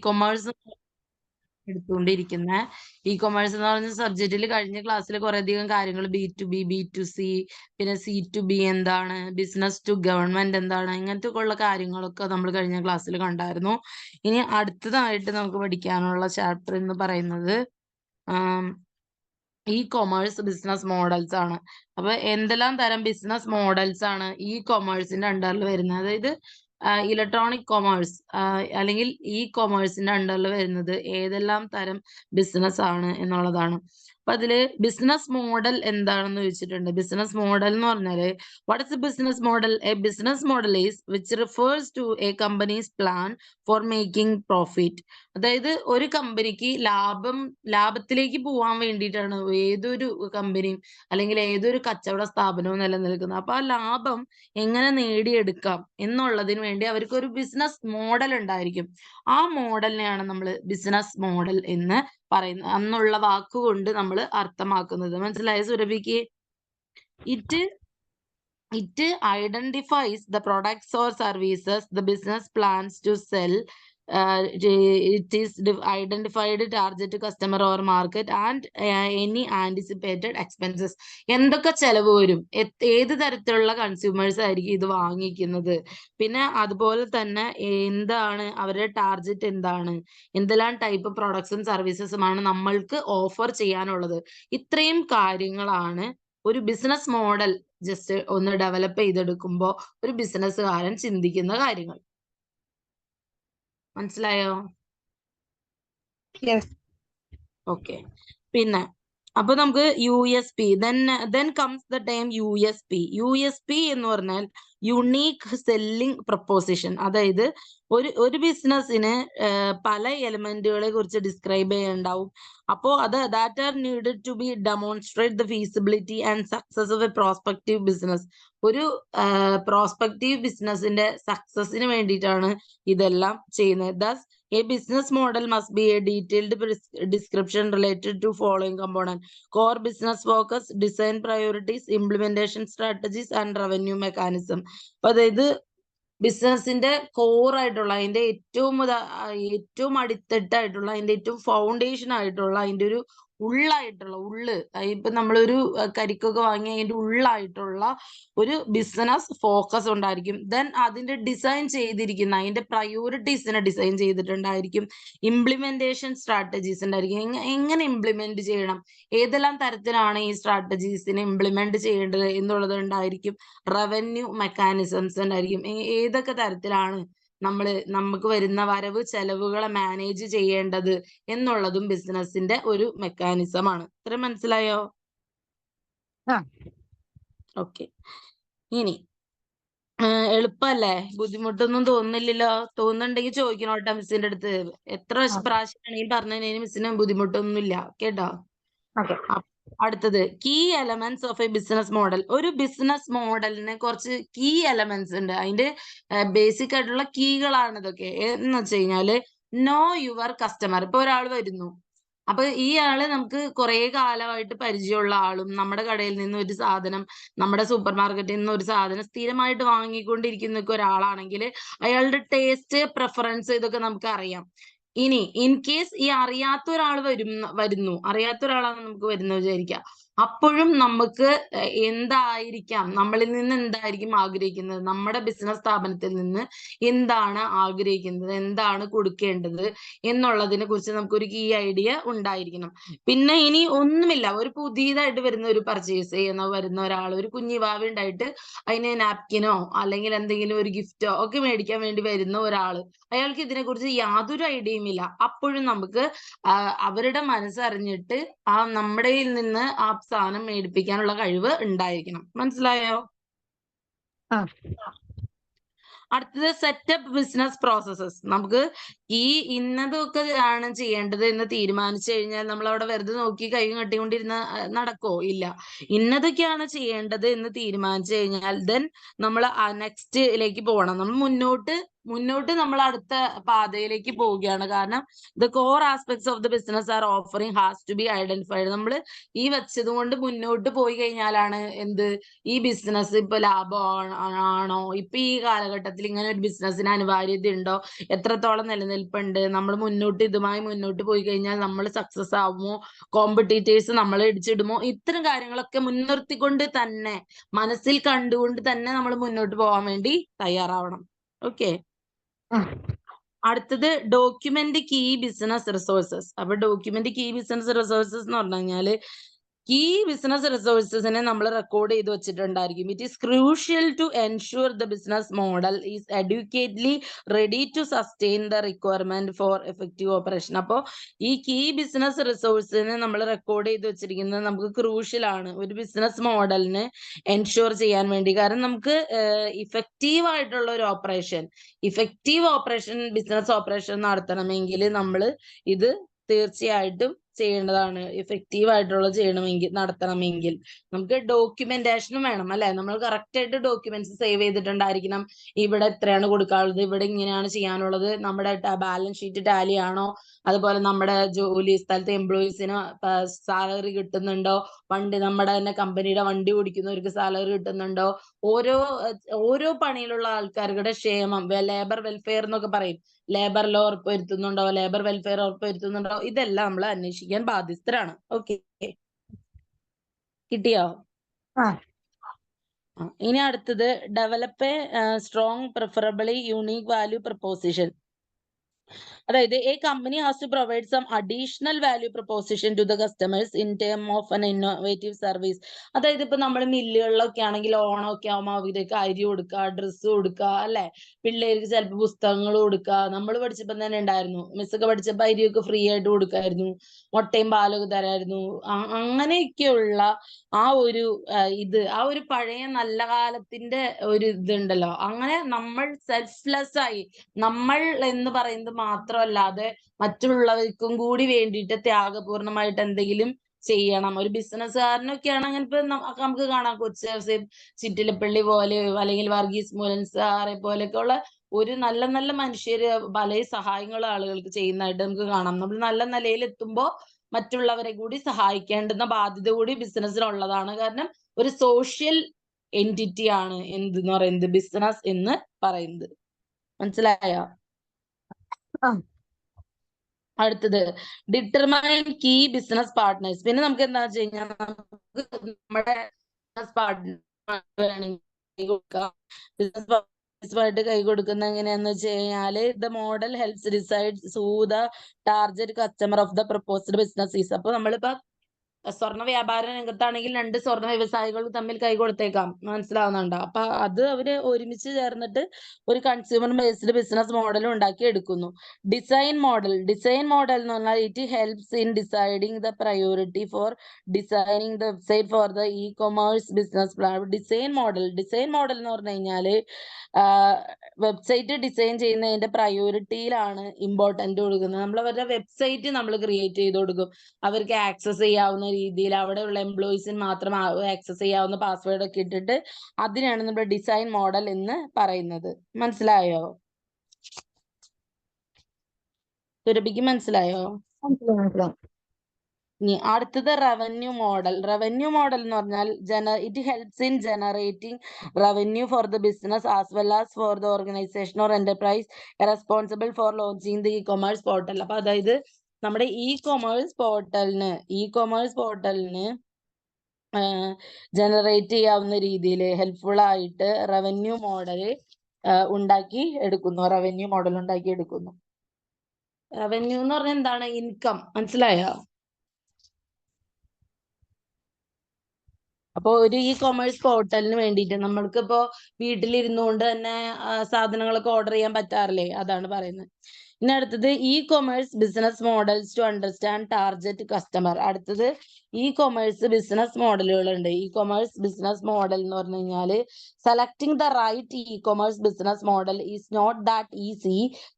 Commerce എടുത്തുകൊണ്ടിരിക്കുന്ന commerce എന്ന് പറഞ്ഞ സബ്ജക്റ്റിൽ കഴിഞ്ഞ ക്ലാസ്സിൽ കുറെ അധികം കാര്യങ്ങൾ B2B, B2C, പിന്നെ C2B എന്താണ്, ബിസിനസ് ടു ഗവൺമെന്റ് എന്താണ്, ഇങ്ങനത്തെ ഉള്ള കാര്യങ്ങളൊക്കെ നമ്മൾ കഴിഞ്ഞ ക്ലാസ്സിൽ കണ്ടായിരുന്നു. ഇനി അടുത്തതായിട്ട് നമുക്ക് പഠിക്കാനുള്ള ചാപ്റ്റർ എന്ന് പറയുന്നത് കൊമേഴ്സ് ബിസിനസ് മോഡൽസ് ആണ്. അപ്പൊ എന്തെല്ലാം തരം ബിസിനസ് മോഡൽസ് ആണ് കൊമേഴ്സിന്റെ അണ്ടറിൽ വരുന്നത്, അതായത് ഇലക്ട്രോണിക് കൊമേഴ്സ് അല്ലെങ്കിൽ കൊമേഴ്സിന്റെ അണ്ടറിൽ വരുന്നത് ഏതെല്ലാം തരം ബിസിനസ് ആണ് എന്നുള്ളതാണ്. അപ്പൊ അതില് ബിസിനസ് മോഡൽ എന്താണെന്ന് ചോദിച്ചിട്ടുണ്ട്. ബിസിനസ് മോഡൽ എന്ന് പറഞ്ഞാല് what is a business model? A business model is which refers to a companies plan for making profit. അതായത് ഒരു കമ്പനിക്ക് ലാഭത്തിലേക്ക് പോവാൻ വേണ്ടിയിട്ടാണ് ഏതൊരു കമ്പനിയും അല്ലെങ്കിൽ ഏതൊരു കച്ചവട സ്ഥാപനവും നിലനിൽക്കുന്നത്. അപ്പൊ ആ ലാഭം എങ്ങനെ നേടിയെടുക്കാം എന്നുള്ളതിന് വേണ്ടി അവർക്ക് ഒരു ബിസിനസ് മോഡൽ ഉണ്ടായിരിക്കും. ആ മോഡലിനെയാണ് നമ്മൾ ബിസിനസ് മോഡൽ എന്ന് പറയുന്നത്, അന്നുള്ള വാക്കുകൊണ്ട് നമ്മൾ അർത്ഥമാക്കുന്നത്. മനസ്സിലായ സുരഭിക്ക്? It identifies the products or services the business plans to sell. It is identified target customer or market and any anticipated expenses. എന്തൊക്കെ ചെലവ് വരും, ഏത് തരത്തിലുള്ള കൺസ്യൂമേഴ്സ് ആയിരിക്കും ഇത് വാങ്ങിക്കുന്നത്, പിന്നെ അതുപോലെ തന്നെ എന്താണ് അവരുടെ ടാർഗറ്റ്, എന്തെല്ലാം ടൈപ്പ് പ്രൊഡക്ട്സും സർവീസസുമാണ് നമ്മൾക്ക് ഓഫർ ചെയ്യാനുള്ളത്. ഇത്രയും കാര്യങ്ങളാണ് ഒരു ബിസിനസ് മോഡൽ ജസ്റ്റ് ഒന്ന് ഡെവലപ്പ് ചെയ്തെടുക്കുമ്പോ ഒരു ബിസിനസ്സുകാരൻ ചിന്തിക്കുന്ന കാര്യങ്ങൾ. മനസ്സിലായോ? ഓക്കെ. പിന്നെ അപ്പൊ നമുക്ക് USP, then comes the term USP. USP എന്ന് പറഞ്ഞാൽ യുണീക്ക് സെല്ലിംഗ് പ്രൊപ്പോസിഷൻ. അതായത് ഒരു ബിസിനസ്സിന് പല എലമെന്റുകളെ കുറിച്ച് ഡിസ്ക്രൈബ് ചെയ്യാനുണ്ടാവും. അപ്പോ that are needed to be demonstrate the feasibility and success of a prospective business. ഒരു പ്രോസ്പെക്റ്റീവ് ബിസിനസിന്റെ സക്സസിന് വേണ്ടിയിട്ടാണ് ഇതെല്ലാം ചെയ്യുന്നത്. Thus, a business model must be a detailed description related to following component: core business focus, design priorities, implementation strategies and revenue mechanism. അപ്പൊ അതായത് ബിസിനസിന്റെ കോറായിട്ടുള്ള, അതിന്റെ ഏറ്റവും അടിത്തട്ടായിട്ടുള്ള, അതിന്റെ ഏറ്റവും ഫൗണ്ടേഷൻ ആയിട്ടുള്ള, അതിന്റെ ഒരു ഉള്ള്, ഇപ്പൊ നമ്മളൊരു കരിക്കൊക്കെ വാങ്ങി അതിന്റെ ഉള്ളായിട്ടുള്ള ഒരു ബിസിനസ് ഫോക്കസ് ഉണ്ടായിരിക്കും. ദെൻ അതിന്റെ ഡിസൈൻ ചെയ്തിരിക്കുന്ന അതിന്റെ പ്രയോറിറ്റീസിനെ ഡിസൈൻ ചെയ്തിട്ടുണ്ടായിരിക്കും. ഇംപ്ലിമെന്റേഷൻ സ്ട്രാറ്റജീസ് ഉണ്ടായിരിക്കും, എങ്ങനെ ഇംപ്ലിമെന്റ് ചെയ്യണം, ഏതെല്ലാം തരത്തിലാണ് ഈ സ്ട്രാറ്റജീസിനെ ഇംപ്ലിമെന്റ് ചെയ്യേണ്ടത് എന്നുള്ളത് ഉണ്ടായിരിക്കും. റവന്യൂ മെക്കാനിസംസ് ഉണ്ടായിരിക്കും, ഏതൊക്കെ തരത്തിലാണ് നമുക്ക് വരുന്ന വരവ് ചെലവുകളെ മാനേജ് ചെയ്യേണ്ടത് എന്നുള്ളതും ബിസിനസിന്റെ ഒരു മെക്കാനിസം ആണ്. ഇത്ര മനസ്സിലായോ? ഓക്കെ. ഇനി എളുപ്പല്ലേ? ബുദ്ധിമുട്ടൊന്നും തോന്നുന്നില്ലല്ലോ? തോന്നുന്നുണ്ടെങ്കിൽ ചോദിക്കണോട്ടെ മിസ്സിന്റെ അടുത്ത്. എത്ര പ്രാവശ്യമാണെങ്കിൽ പറഞ്ഞതിന് മിസ്സിന് ബുദ്ധിമുട്ടൊന്നുമില്ല കേട്ടോ. അടുത്തത് key elements of a business model. ഒരു ബിസിനസ് മോഡലിന് കുറച്ച് കീ എലമെന്റ്സ് ഉണ്ട്, അതിന്റെ ബേസിക് ആയിട്ടുള്ള കീകളാണ് ഇതൊക്കെ. എന്ന് വെച്ച് കഴിഞ്ഞാല് നോ യുവർ കസ്റ്റമർ. ഇപ്പൊ ഒരാൾ വരുന്നു, അപ്പൊ ഈ ആള് നമുക്ക് കുറെ കാലമായിട്ട് പരിചയമുള്ള ആളും നമ്മുടെ കടയിൽ നിന്ന് ഒരു സാധനം, നമ്മുടെ സൂപ്പർ മാർക്കറ്റിൽ നിന്ന് ഒരു സാധനം സ്ഥിരമായിട്ട് വാങ്ങിക്കൊണ്ടിരിക്കുന്ന ഒരാളാണെങ്കിൽ അയാളുടെ ടേസ്റ്റ്, പ്രിഫറൻസ് ഇതൊക്കെ നമുക്ക് അറിയാം. ഇനി ഇൻ കേസ് ഈ അറിയാത്ത ഒരാൾ വരുന്നു, അറിയാത്ത ഒരാളാണ് നമുക്ക് വരുന്നത് വിചാരിക്കുക. അപ്പോഴും നമുക്ക് എന്തായിരിക്കാം, നമ്മളിൽ നിന്ന് എന്തായിരിക്കും ആഗ്രഹിക്കുന്നത്, നമ്മുടെ ബിസിനസ് സ്ഥാപനത്തിൽ നിന്ന് എന്താണ് ആഗ്രഹിക്കുന്നത്, എന്താണ് കൊടുക്കേണ്ടത് എന്നുള്ളതിനെ കുറിച്ച് നമുക്കൊരു കീ ഐഡിയ ഉണ്ടായിരിക്കണം. പിന്നെ ഇനി ഒന്നുമില്ല, ഒരു പുതിയതായിട്ട് വരുന്ന ഒരു പർച്ചേസ് ചെയ്യുന്ന വരുന്ന ഒരാൾ, ഒരു കുഞ്ഞിവാവ ഉണ്ടായിട്ട് അതിന് നാപ്കിനോ അല്ലെങ്കിൽ എന്തെങ്കിലും ഒരു ഗിഫ്റ്റോ ഒക്കെ മേടിക്കാൻ വേണ്ടി വരുന്ന ഒരാൾ, അയാൾക്ക് ഇതിനെക്കുറിച്ച് യാതൊരു ഐഡിയയും ഇല്ല. അപ്പോഴും നമുക്ക് അവരുടെ മനസ്സറിഞ്ഞിട്ട് നമ്മുടെ നിന്ന് ആ സാധനം മേടിപ്പിക്കാനുള്ള കഴിവ് ഉണ്ടായിരിക്കണം. മനസ്സിലായോ? അടുത്തത് സെറ്റപ്പ് ബിസിനസ് പ്രോസസ്സസ്. നമുക്ക് ഇന്നതൊക്കെ ആണ് ചെയ്യേണ്ടത് എന്ന് തീരുമാനിച്ചു കഴിഞ്ഞാൽ നമ്മൾ അവിടെ വെറുതെ നോക്കി കൈ കെട്ടിക്കൊണ്ടിരുന്ന നടക്കോ? ഇല്ല. ഇന്നതൊക്കെയാണ് ചെയ്യേണ്ടത് എന്ന് തീരുമാനിച്ചു കഴിഞ്ഞാൽ ദെൻ നമ്മൾ നെക്സ്റ്റിലേക്ക് പോകണം. നമ്മൾ മുന്നോട്ട് മുന്നോട്ട് നമ്മൾ അടുത്ത പാതയിലേക്ക് പോവുകയാണ്. കാരണം the core aspects of the business are offering has to be identified. നമ്മൾ ഈ വെച്ചത് കൊണ്ട് മുന്നോട്ട് പോയി കഴിഞ്ഞാലാണ് എന്ത് ഈ ബിസിനസ് ഇപ്പൊ ലാഭം ആണോ, ഇപ്പൊ ഈ കാലഘട്ടത്തിൽ ഇങ്ങനെ ഒരു ബിസിനസ്സിന് അനിവാര്യത ഉണ്ടോ, എത്രത്തോളം നിലനിൽപ്പുണ്ട്, നമ്മൾ ഇതുമായി മുന്നോട്ട് പോയി കഴിഞ്ഞാൽ നമ്മൾ സക്സസ് ആവുമോ, കോമ്പറ്റീറ്റേഴ്സ് നമ്മളെ ഇടിച്ചിടുമോ, ഇത്തരം കാര്യങ്ങളൊക്കെ മുൻനിർത്തിക്കൊണ്ട് തന്നെ മനസ്സിൽ കണ്ടുകൊണ്ട് തന്നെ നമ്മൾ മുന്നോട്ട് പോകാൻ വേണ്ടി തയ്യാറാവണം. ഓക്കെ. അടുത്തത് ഡോക്യുമെന്റ് കീ ബിസിനസ് റിസോഴ്സസ്. അപ്പൊ ഡോക്യുമെന്റ് കീ ബിസിനസ് റിസോഴ്സസ് എന്ന് പറഞ്ഞു കഴിഞ്ഞാല് കീ ബിസിനസ് റിസോഴ്സസിനെ നമ്മൾ റെക്കോർഡ് ചെയ്ത് വെച്ചിട്ടുണ്ടായിരിക്കും. It is crucial to ensure the business model is adequately ready to sustain the requirement for effective operation. അപ്പോൾ ഈ കീ ബിസിനസ് റിസോഴ്സിനെ നമ്മൾ റെക്കോർഡ് ചെയ്ത് വെച്ചിരിക്കുന്നത് നമുക്ക് ക്രൂഷ്യൽ ആണ് ഒരു ബിസിനസ് മോഡലിന് എൻഷുർ ചെയ്യാൻ വേണ്ടി. കാരണം നമുക്ക് ഇഫക്റ്റീവ് ആയിട്ടുള്ള ഒരു ഇഫക്റ്റീവ് ഓപ്പറേഷൻ ബിസിനസ് ഓപ്പറേഷൻ നടത്തണമെങ്കിൽ നമ്മൾ ഇത് തീർച്ചയായിട്ടും ചെയ്യേണ്ടതാണ്. എഫക്റ്റീവ് ആയിട്ടുള്ള നടത്തണമെങ്കിൽ നമുക്ക് ഡോക്യുമെന്റേഷനും വേണം അല്ലെ. നമ്മൾ കറക്റ്റ് ആയിട്ട് ഡോക്യുമെന്റ്സ് സേവ് ചെയ്തിട്ടുണ്ടായിരിക്കണം. ഇവിടെ എത്രയാണ് കൊടുക്കാനുള്ളത്, ഇവിടെ ഇങ്ങനെയാണ് ചെയ്യാനുള്ളത്, നമ്മുടെ ബാലൻസ് ഷീറ്റ് ടാലി ആണോ, അതുപോലെ നമ്മുടെ ജോലി സ്ഥലത്ത് എംപ്ലോയീസിന് സാലറി കിട്ടുന്നുണ്ടോ, നമ്മുടെ തന്നെ കമ്പനിയുടെ വണ്ടി ഓടിക്കുന്നവർക്ക് സാലറി കിട്ടുന്നുണ്ടോ, ഓരോ പണിയിലുള്ള ആൾക്കാരുടെ ക്ഷേമം, ലേബർ വെൽഫെയർ എന്നൊക്കെ പറയും, ലേബർ ലോ ഉറപ്പുവരുത്തുന്നുണ്ടോ, ലേബർ വെൽഫെയർ ഉറപ്പുവരുത്തുന്നുണ്ടോ, ഇതെല്ലാം നമ്മൾ അന്വേഷിക്കാൻ ബാധ്യസ്ഥരാണ്. ഓക്കെ, കിട്ടിയോ? ഇനി അടുത്തത് develop strong preferably unique value proposition. അതായത് a company has to provide some additional value proposition to the customers in term of an innovative service. അതായത് ഇപ്പൊ നമ്മുടെ മില്ലുകളിലൊക്കെ ആണെങ്കിൽ ഓണമൊക്കെ ആവുമ്പോൾ അവർക്ക് അരി കൊടുക്കുക, ഡ്രസ്സ് കൊടുക്കുക അല്ലെ, പിള്ളേർക്ക് ചിലപ്പോൾ പുസ്തകങ്ങൾ കൊടുക്കുക. നമ്മൾ പഠിച്ചപ്പോൾ തന്നെ ഉണ്ടായിരുന്നു, മിസ്സൊക്കെ പഠിച്ചപ്പോൾ അരിയൊക്കെ ഫ്രീ ആയിട്ട് കൊടുക്കായിരുന്നു, മുട്ടയും പാലൊക്കെ തരായിരുന്നു. അങ്ങനെയൊക്കെയുള്ള ആ ഒരു പഴയ നല്ല കാലത്തിന്റെ ഒരു ഇതുണ്ടല്ലോ. അങ്ങനെ നമ്മൾ സെൽഫ്ലെസ് ആയി, നമ്മൾ എന്ന് പറയുന്നത് മാത്രമല്ലാതെ മറ്റുള്ളവർക്കും കൂടി വേണ്ടിയിട്ട് ത്യാഗപൂർണമായിട്ട് എന്തെങ്കിലും ചെയ്യണം. ഒരു ബിസിനസ്സുകാരനൊക്കെയാണ് അങ്ങനെ. ഇപ്പൊ നമുക്ക് കാണാം കൊച്ചി ചിറ്റിലപ്പള്ളി പോലെ അല്ലെങ്കിൽ വർഗീസ് മുലൻ സാറെ പോലെയൊക്കെ ഉള്ള ഒരു നല്ല നല്ല മനുഷ്യര് പല സഹായങ്ങളും ആളുകൾക്ക് ചെയ്യുന്നതായിട്ട് നമുക്ക് കാണാം. നമ്മൾ നല്ല നിലയിൽ എത്തുമ്പോൾ മറ്റുള്ളവരെ കൂടി സഹായിക്കേണ്ടുന്ന ബാധ്യത കൂടി ബിസിനസ്സിനുള്ളതാണ്. കാരണം ഒരു സോഷ്യൽ എൻറ്റിറ്റി ആണ് എന്തെന്ന് പറയുന്നത് ബിസിനസ് എന്ന് പറയുന്നത്. മനസ്സിലായോ? അടുത്തത് ഡിറ്റർമൈൻ കീ ബിസിനസ് പാർട്ട്നേഴ്സ്. പിന്നെ നമുക്ക് എന്താ വെച്ച് കഴിഞ്ഞാൽ നമ്മുടെ ബിസിനസ് പാർട്ട്നർ ബിസിനസ്സുമായിട്ട് കൈ കൊടുക്കുന്ന എങ്ങനെയാന്ന് വെച്ച് കഴിഞ്ഞാല് the model helps decide who the target customer of the proposed business is. അപ്പൊ നമ്മളിപ്പോ സ്വർണ്ണ വ്യാപാര രംഗത്താണെങ്കിൽ 2 സ്വർണ്ണ വ്യവസായികൾ തമ്മിൽ കൈ കൊടുത്തേക്കാം, മനസ്സിലാവുന്നുണ്ടോ? അപ്പൊ അത് അവര് ഒരുമിച്ച് ചേർന്നിട്ട് ഒരു കൺസ്യൂമർ ബേസ്ഡ് ബിസിനസ് മോഡൽ ഉണ്ടാക്കി എടുക്കുന്നു. ഡിസൈൻ മോഡൽ എന്ന് പറഞ്ഞാൽ it helps in deciding the priority four designing the website for the e commerce business plan. Design model എന്ന് പറഞ്ഞു കഴിഞ്ഞാല് വെബ്സൈറ്റ് ഡിസൈൻ ചെയ്യുന്നതിന്റെ പ്രയോറിറ്റിയിലാണ് ഇമ്പോർട്ടന്റ് കൊടുക്കുന്നത്. നമ്മൾ അവരുടെ വെബ്സൈറ്റ് നമ്മൾ ക്രിയേറ്റ് ചെയ്ത് കൊടുക്കും, അവർക്ക് ആക്സസ് ചെയ്യാവുന്ന രീതിയിൽ, അവിടെയുള്ള എംപ്ലോയീസിന് മാത്രം ആക്സസ് ചെയ്യാവുന്ന പാസ്വേഡ് ഒക്കെ ഇട്ടിട്ട് അതിനാണ് നമ്മുടെ ഡിസൈൻ മോഡൽ എന്ന് പറയുന്നത്. മനസ്സിലായോ? സുരഭിക്ക് മനസ്സിലായോ? അടുത്തത് റവന്യൂ മോഡൽ എന്ന് പറഞ്ഞാൽ it helps in generating revenue for the business as well as for the organisation or enterprise responsible for launching the e commerce portal. അപ്പൊ അതായത് നമ്മുടെ ഇ കൊമേഴ്സ് പോർട്ടലിന് ജനറേറ്റ് ചെയ്യാവുന്ന രീതിയിൽ ഹെൽപ്ഫുൾ ആയിട്ട് റവന്യൂ മോഡൽ ഉണ്ടാക്കി എടുക്കുന്നു. റവന്യൂ എന്ന് പറഞ്ഞാൽ എന്താണ്? ഇൻകം. മനസ്സിലായോ? അപ്പൊ ഒരു ഇ കൊമേഴ്സ് പോർട്ടലിന് വേണ്ടിയിട്ട് നമ്മൾക്കിപ്പോ വീട്ടിലിരുന്നുകൊണ്ട് തന്നെ സാധനങ്ങളൊക്കെ ഓർഡർ ചെയ്യാൻ പറ്റാറില്ലേ? അതാണ് പറയുന്നത്. ഇനി അടുത്തത് e-commerce business models to understand target customer. അടുത്തത് ഇ-കൊമേഴ്സ് ബിസിനസ് മോഡലുകളുണ്ട്. ഇ-കൊമേഴ്സ് ബിസിനസ് മോഡൽ എന്ന് പറഞ്ഞു കഴിഞ്ഞാല് selecting the right e-commerce business model is not that easy,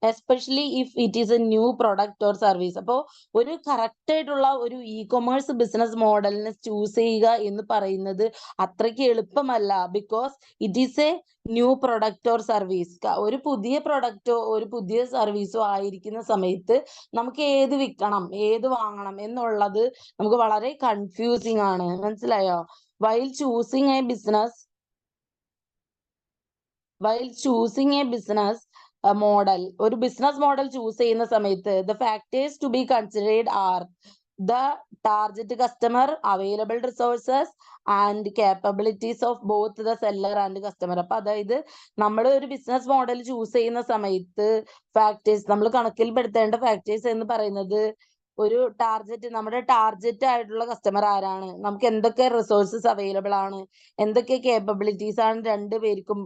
especially if it is a new product or service. അപ്പോൾ ഒരു correct ആയിട്ടുള്ള ഒരു e-commerce business മോഡലിനെ ചൂസ് ചെയ്യുക എന്ന് പറയുന്നത് അത്രയ്ക്ക് എളുപ്പമല്ല. Because it is a new product or service. ഒരു പുതിയ പ്രൊഡക്റ്റോ ഒരു പുതിയ സർവീസോ ആയിരിക്കുന്ന സമയത്ത് നമുക്ക് ഏത് വിൽക്കണം ഏത് വാങ്ങണം എന്നുള്ളത് നമുക്ക് വളരെ കൺഫ്യൂസിങ് ആണ്. മനസ്സിലായോ? While choosing a business model, ഒരു ബിസിനസ് മോഡൽ ചൂസ് ചെയ്യുന്ന സമയത്ത് the factors to be considered are the target customer, available resources and capabilities of both the seller and customer. അപ്പൊ അതായത് നമ്മൾ ഒരു ബിസിനസ് മോഡൽ ചൂസ് ചെയ്യുന്ന സമയത്ത് ഫാക്ടേഴ്സ് നമ്മൾ കണക്കിൽപ്പെടുത്തേണ്ട ഫാക്ടേഴ്സ് എന്ന് പറയുന്നത് ഒരു നമ്മുടെ ടാർഗറ്റ് ആയിട്ടുള്ള കസ്റ്റമർ ആരാണ്, നമുക്ക് എന്തൊക്കെ റിസോഴ്സസ് അവൈലബിൾ ആണ്, എന്തൊക്കെ കേപ്പബിലിറ്റീസ് ആണ് രണ്ടുപേർക്കും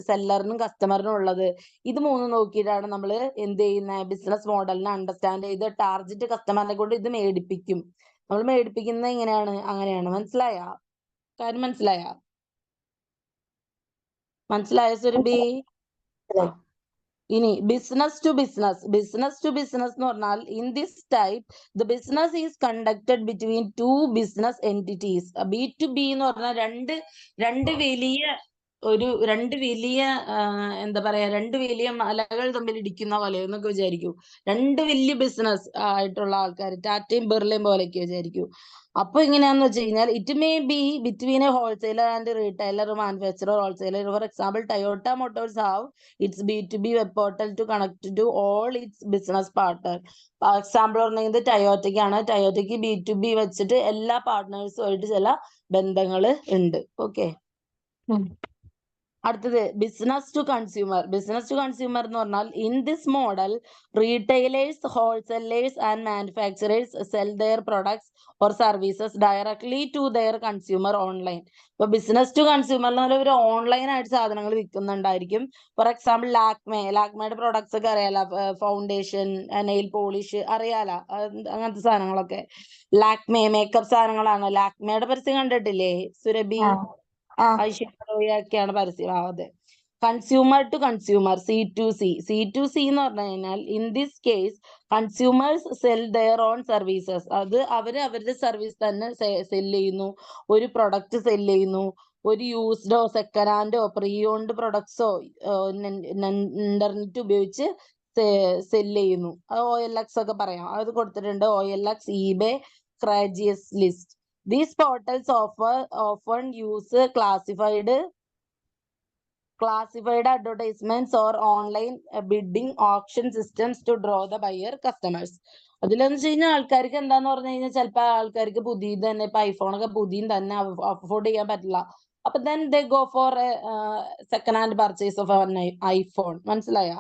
സെല്ലറിനും കസ്റ്റമറിനും ഉള്ളത്. ഇത് മൂന്നും നോക്കിയിട്ടാണ് നമ്മൾ എന്ത് ചെയ്യുന്ന ബിസിനസ് മോഡലിനെ അണ്ടർസ്റ്റാൻഡ് ചെയ്ത് ടാർഗറ്റ് കസ്റ്റമറിനെ കൊണ്ട് ഇത് മേടിപ്പിക്കും. നമ്മൾ മേടിപ്പിക്കുന്നത് എങ്ങനെയാണ്? അങ്ങനെയാണ്. മനസ്സിലായ കാര്യം? മനസ്സിലായ സുരഭി? ഇനി ബിസിനസ് ടു ബിസിനസ് എന്ന് പറഞ്ഞാൽ in this type the business is conducted between two business entities. B2B എന്ന് പറഞ്ഞാൽ രണ്ട് വലിയ എന്താ പറയാ, രണ്ട് വലിയ മലകൾ തമ്മിൽ ഇടിക്കുന്ന പോലെ എന്നൊക്കെ വിചാരിക്കൂ. രണ്ട് വലിയ ബിസിനസ് ആയിട്ടുള്ള ആൾക്കാർ, ടാറ്റയും ബിർളയും പോലെയൊക്കെ വിചാരിക്കൂ. അപ്പൊ എങ്ങനെയാന്ന് വെച്ച് കഴിഞ്ഞാൽ it may be between a wholesaler and retailer, manufacturer, wholesaler. For example, Toyota motors have its B2B web portal to connect to all its business partner. Example പറഞ്ഞത് ടൊയോട്ടയ്ക്കാണ്. ടൊയോട്ടയ്ക്ക് B2B വെച്ചിട്ട് എല്ലാ പാർട്ട്നേഴ്സുമായിട്ട് ചില ബന്ധങ്ങൾ ഉണ്ട്. ഓക്കെ. അടുത്തത് ബിസിനസ് ടു കൺസ്യൂമർ എന്ന് പറഞ്ഞാൽ in this model retailers, wholesalers and manufacturers sell their products or services directly to their consumer online. ഇപ്പൊ ബിസിനസ് ടു കൺസ്യൂമർ എന്ന് പറഞ്ഞാൽ ഒരു ഓൺലൈൻ ആയിട്ട് സാധനങ്ങൾ വിൽക്കുന്നുണ്ടായിരിക്കും. ഫോർ എക്സാമ്പിൾ ലാക്മേയുടെ പ്രൊഡക്ട്സ് ഒക്കെ അറിയാലോ, ഫൗണ്ടേഷൻ, നെയിൽ പോളിഷ് അറിയാലോ, അങ്ങനത്തെ സാധനങ്ങളൊക്കെ. ലാക്മേ മേക്കപ്പ് സാധനങ്ങളാണ്. ലാക്മേയുടെ പരസ്യം കണ്ടിട്ടില്ലേ സുരഭി? ഐശ്വര്യൊക്കെയാണ് പരസ്യം. അതെ. കൺസ്യൂമർ ടു കൺസ്യൂമർ, C2C എന്ന് പറഞ്ഞു കഴിഞ്ഞാൽ in this case consumers cell their own services. അത് അവരുടെ സർവീസ് തന്നെ സെൽ ചെയ്യുന്നു, ഒരു പ്രൊഡക്റ്റ് സെൽ ചെയ്യുന്നു. ഒരു യൂസ്ഡോ സെക്കൻഡ് ഹാൻഡോ പ്രീ ഓൺഡ് പ്രൊഡക്ട്സോ ഇന്റർനെറ്റ് ഉപയോഗിച്ച് സെൽ ചെയ്യുന്നു. OLX ഒക്കെ പറയാം, അത് കൊടുത്തിട്ടുണ്ട്. OLX, eBay, Craigslist. These portals often use classified advertisements or online bidding auction systems to draw the buyer customers. അതിലെന്ന് വെച്ച് കഴിഞ്ഞാൽ ആൾക്കാർക്ക് എന്താന്ന് പറഞ്ഞു കഴിഞ്ഞാൽ ചിലപ്പോൾ ആൾക്കാർക്ക് പുതിയത് തന്നെ, ഇപ്പൊ ഐഫോണൊക്കെ പുതിയ തന്നെ അഫോർഡ് ചെയ്യാൻ പറ്റില്ല. അപ്പൊ then they go for a second hand purchase of an iPhone. മനസ്സിലായ?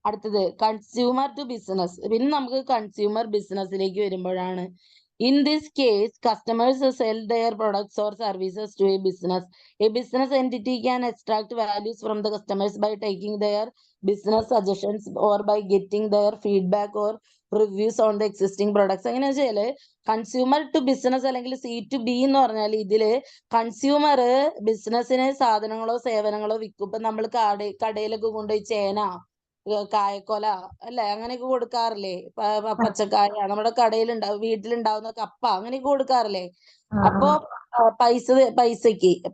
അടുത്തത് കൺസ്യൂമർ ടു ബിസിനസ്. പിന്നെ നമുക്ക് കൺസ്യൂമർ ബിസിനസ്സിലേക്ക് വരുമ്പോഴാണ് in this case customers sell their products or services to a business entity can extract values from the customers by taking their business suggestions or by getting their feedback or reviews on the existing products. അങ്ങനെ വെച്ചാല് consumer to business അല്ലെങ്കിൽ C2B എന്ന് പറഞ്ഞാൽ ഇതില് consumer ബിസിനസ്സിന് സാധനങ്ങളോ സേവനങ്ങളോ വിൽക്കും. ഇപ്പൊ നമ്മൾ കടയിലൊക്കെ കൊണ്ടുപോയി ചേന, കായക്കൊല അല്ലെ, അങ്ങനെയൊക്കെ കൊടുക്കാറില്ലേ? പച്ചക്കായ നമ്മുടെ കടയിലുണ്ടാവും, വീട്ടിലുണ്ടാവുന്ന കപ്പ, അങ്ങനെയൊക്കെ കൊടുക്കാറില്ലേ? അപ്പൊ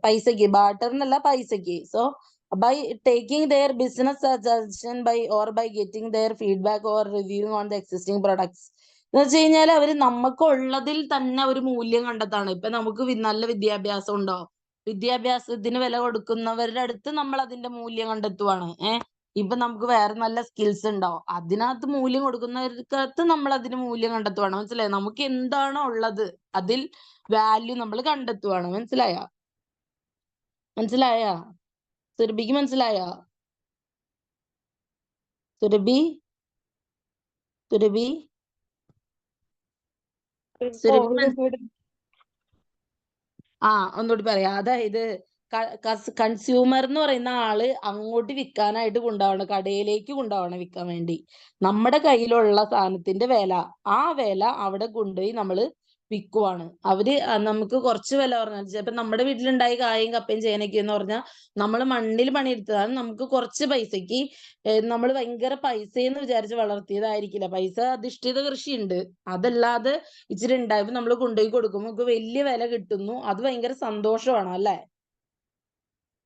പൈസക്ക് ബാർട്ടർ എന്നല്ല, പൈസക്ക്. So by taking their business suggestion by getting their feedback or reviewing on the existing products. എന്ന് വെച്ച് കഴിഞ്ഞാൽ അവര് നമുക്ക് ഉള്ളതിൽ തന്നെ ഒരു മൂല്യം കണ്ടെത്താണ്. ഇപ്പൊ നമുക്ക് നല്ല വിദ്യാഭ്യാസം ഉണ്ടോ, വിദ്യാഭ്യാസത്തിന് വില കൊടുക്കുന്നവരുടെ അടുത്ത് നമ്മൾ അതിന്റെ മൂല്യം കണ്ടെത്തുവാണ്. ഇപ്പൊ നമുക്ക് വേറെ നല്ല സ്കിൽസ് ഉണ്ടോ, അതിനകത്ത് മൂല്യം കൊടുക്കുന്നവർക്കകത്ത് നമ്മൾ അതിന് മൂല്യം കണ്ടെത്തുവാണ്. മനസ്സിലായോ? നമുക്ക് എന്താണോ ഉള്ളത് അതിൽ വാല്യൂ നമ്മൾ കണ്ടെത്തുവാണ്. മനസ്സിലായ സുരഭിക്ക്? മനസ്സിലായ സുരഭി? ഒന്നുകൂടി പറയാ. അതായത് കൺസ്യൂമർ എന്ന് പറയുന്ന ആള് അങ്ങോട്ട് വിൽക്കാനായിട്ട് കൊണ്ടുപോകണം, കടയിലേക്ക് കൊണ്ടുപോകണം വിൽക്കാൻ വേണ്ടി. നമ്മുടെ കയ്യിലുള്ള സാധനത്തിന്റെ വില, ആ വില അവിടെ കൊണ്ടുപോയി നമ്മള് വിൽക്കുവാണ്. അവര് നമുക്ക് കുറച്ച് വില പറഞ്ഞാൽ, ചിലപ്പോ നമ്മുടെ വീട്ടിലുണ്ടായി കായും കപ്പയും ചേനയ്ക്കും എന്ന് പറഞ്ഞാൽ നമ്മൾ മണ്ണിൽ പണിയെടുത്തതാണ്. നമുക്ക് കുറച്ച് പൈസക്ക് നമ്മൾ ഭയങ്കര പൈസയെന്ന് വിചാരിച്ച് വളർത്തിയതായിരിക്കില്ല. പൈസ അധിഷ്ഠിത കൃഷി ഉണ്ട്, അതല്ലാതെ ഇച്ചിരി ഉണ്ടായപ്പോ നമ്മൾ കൊണ്ടുപോയി കൊടുക്കുമ്പോൾ നമുക്ക് വലിയ വില കിട്ടുന്നു. അത് ഭയങ്കര സന്തോഷമാണ് അല്ലെ?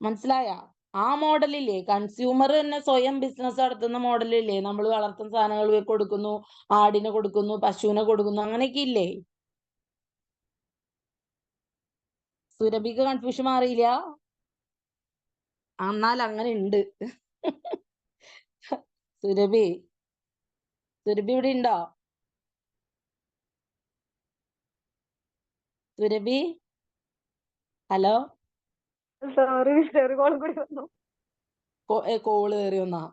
മനസ്സിലായ? ആ മോഡലില്ലേ, കൺസ്യൂമർ തന്നെ സ്വയം ബിസിനസ് നടത്തുന്ന മോഡലില്ലേ, നമ്മൾ വളർത്തുന്ന സാധനങ്ങൾ കൊടുക്കുന്നു, ആടിനെ കൊടുക്കുന്നു, പശുവിനെ കൊടുക്കുന്നു, അങ്ങനെയൊക്കെ ഇല്ലേ? സുരഭിക്ക് കൺഫ്യൂഷൻ മാറിയില്ല? എന്നാൽ അങ്ങനെ ഉണ്ട്. സുരഭി ഇവിടെ ഉണ്ടോ? സുരഭി, ഹലോ. സോറി, ഒരു കോൾ കൂടി വന്നു. കോള് കയറി വന്നാ?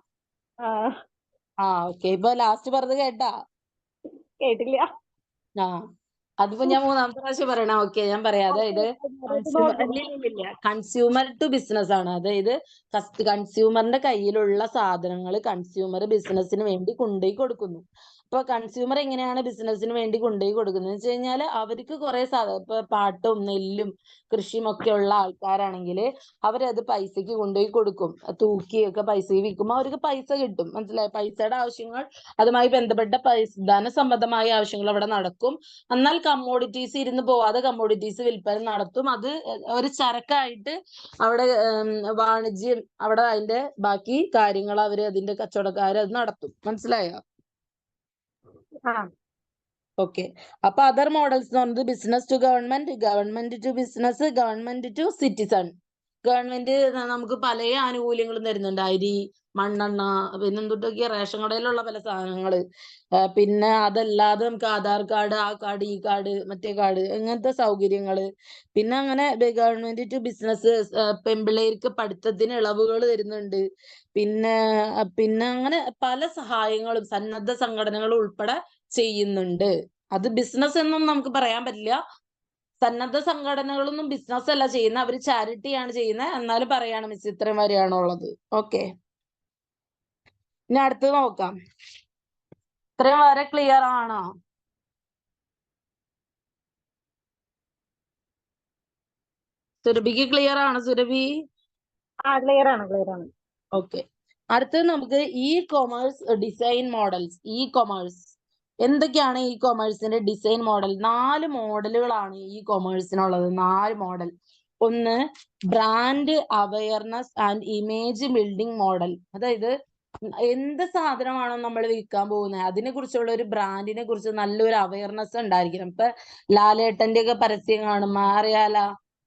ഓക്കെ. ഇപ്പൊ ലാസ്റ്റ് പറഞ്ഞത് കേട്ടാ? കേട്ടില്ല. അതിപ്പോ ഞാൻ മൂന്നാമത്തെ പ്രാവശ്യം പറയണം. ഓക്കെ, ഞാൻ പറയാം. അതായത് കൺസ്യൂമർ ടു ബിസിനസ് ആണ്. അതായത് കൺസ്യൂമറിന്റെ കയ്യിലുള്ള സാധനങ്ങൾ കൺസ്യൂമർ ബിസിനസിന് വേണ്ടി കൊണ്ടുപോയി കൊടുക്കുന്നു. ഇപ്പൊ കൺസ്യൂമർ എങ്ങനെയാണ് ബിസിനസിന് വേണ്ടി കൊണ്ടുപോയി കൊടുക്കുന്നത് വെച്ച് കഴിഞ്ഞാൽ, അവർക്ക് കുറെ ഇപ്പൊ പാട്ടും നെല്ലും കൃഷിയും ഒക്കെ ഉള്ള ആൾക്കാരാണെങ്കിൽ അവരത് പൈസക്ക് കൊണ്ടുപോയി കൊടുക്കും. തൂക്കിയൊക്കെ പൈസക്ക് വിൽക്കുമ്പോൾ അവർക്ക് പൈസ കിട്ടും. മനസ്സിലായി? പൈസയുടെ ആവശ്യങ്ങൾ, അതുമായി ബന്ധപ്പെട്ട ധനസംബന്ധമായ ആവശ്യങ്ങൾ അവിടെ നടക്കും. എന്നാൽ കമ്മോഡിറ്റീസ് ഇരുന്ന് പോവാതെ കമ്മോഡിറ്റീസ് വിൽപ്പന നടത്തും. അത് ഒരു ചരക്കായിട്ട് അവിടെ വാണിജ്യം, അവിടെ അതിന്റെ ബാക്കി കാര്യങ്ങൾ അവര് അതിന്റെ കച്ചവടക്കാർ അത് നടത്തും. മനസ്സിലായോ? ഓക്കെ. അപ്പൊ അതർ മോഡൽസ് എന്ന് പറയുന്നത് business to government, government to business, government to citizen. Government നമുക്ക് പല ആനുകൂല്യങ്ങളും തരുന്നുണ്ട്. അരി, മണ്ണെണ്ണ, പിന്നെ എന്തൊക്കെയാ റേഷൻ കടയിലുള്ള പല സാധനങ്ങള്. പിന്നെ അതല്ലാതെ നമുക്ക് ആധാർ കാർഡ്, ആ കാർഡ്, ഈ കാർഡ്, മറ്റേ കാർഡ്, ഇങ്ങനത്തെ സൗകര്യങ്ങള്. പിന്നെ അങ്ങനെ ഗവൺമെന്റ് ടു ബിസിനസ്, പെമ്പിള്ളേർക്ക് പഠിത്തത്തിന് ഇളവുകൾ തരുന്നുണ്ട്. പിന്നെ അങ്ങനെ പല സഹായങ്ങളും സന്നദ്ധ സംഘടനകൾ ഉൾപ്പെടെ ചെയ്യുന്നുണ്ട്. അത് ബിസിനസ് എന്നും നമുക്ക് പറയാൻ പറ്റില്ല. സന്നദ്ധ സംഘടനകളൊന്നും ബിസിനസ് അല്ല ചെയ്യുന്നത്, അവര് ചാരിറ്റി ആണ് ചെയ്യുന്നത്. എന്നാലും പറയാണ് മിസ്, ഇത്രയും വരെയാണോ ഉള്ളത്. ഓക്കെ, ഇനി അടുത്തത് നോക്കാം. ഇത്രയും വരെ ക്ലിയർ ആണോ? സുരഭിക്ക് ക്ലിയർ ആണ്? സുരഭി ക്ലിയർ ആണ്. ഓക്കെ. അടുത്തത് നമുക്ക് e commerce design models. E commerce എന്തൊക്കെയാണ്? ഇ കൊമേഴ്സിന്റെ ഡിസൈൻ മോഡൽ 4 മോഡലുകളാണ് ഇ കൊമേഴ്സിനുള്ളത്. 4 മോഡൽ. ഒന്ന്, brand awareness and image building model. അതായത് എന്ത് സാധനമാണോ നമ്മൾ വിൽക്കാൻ പോകുന്നത് അതിനെ കുറിച്ചുള്ള ഒരു ബ്രാൻഡിനെ കുറിച്ച് നല്ലൊരു അവയർനെസ് ഉണ്ടായിരിക്കണം. ഇപ്പൊ ലാലേട്ടന്റെ ഒക്കെ പരസ്യം കാണുമ്പോ അറിയാല,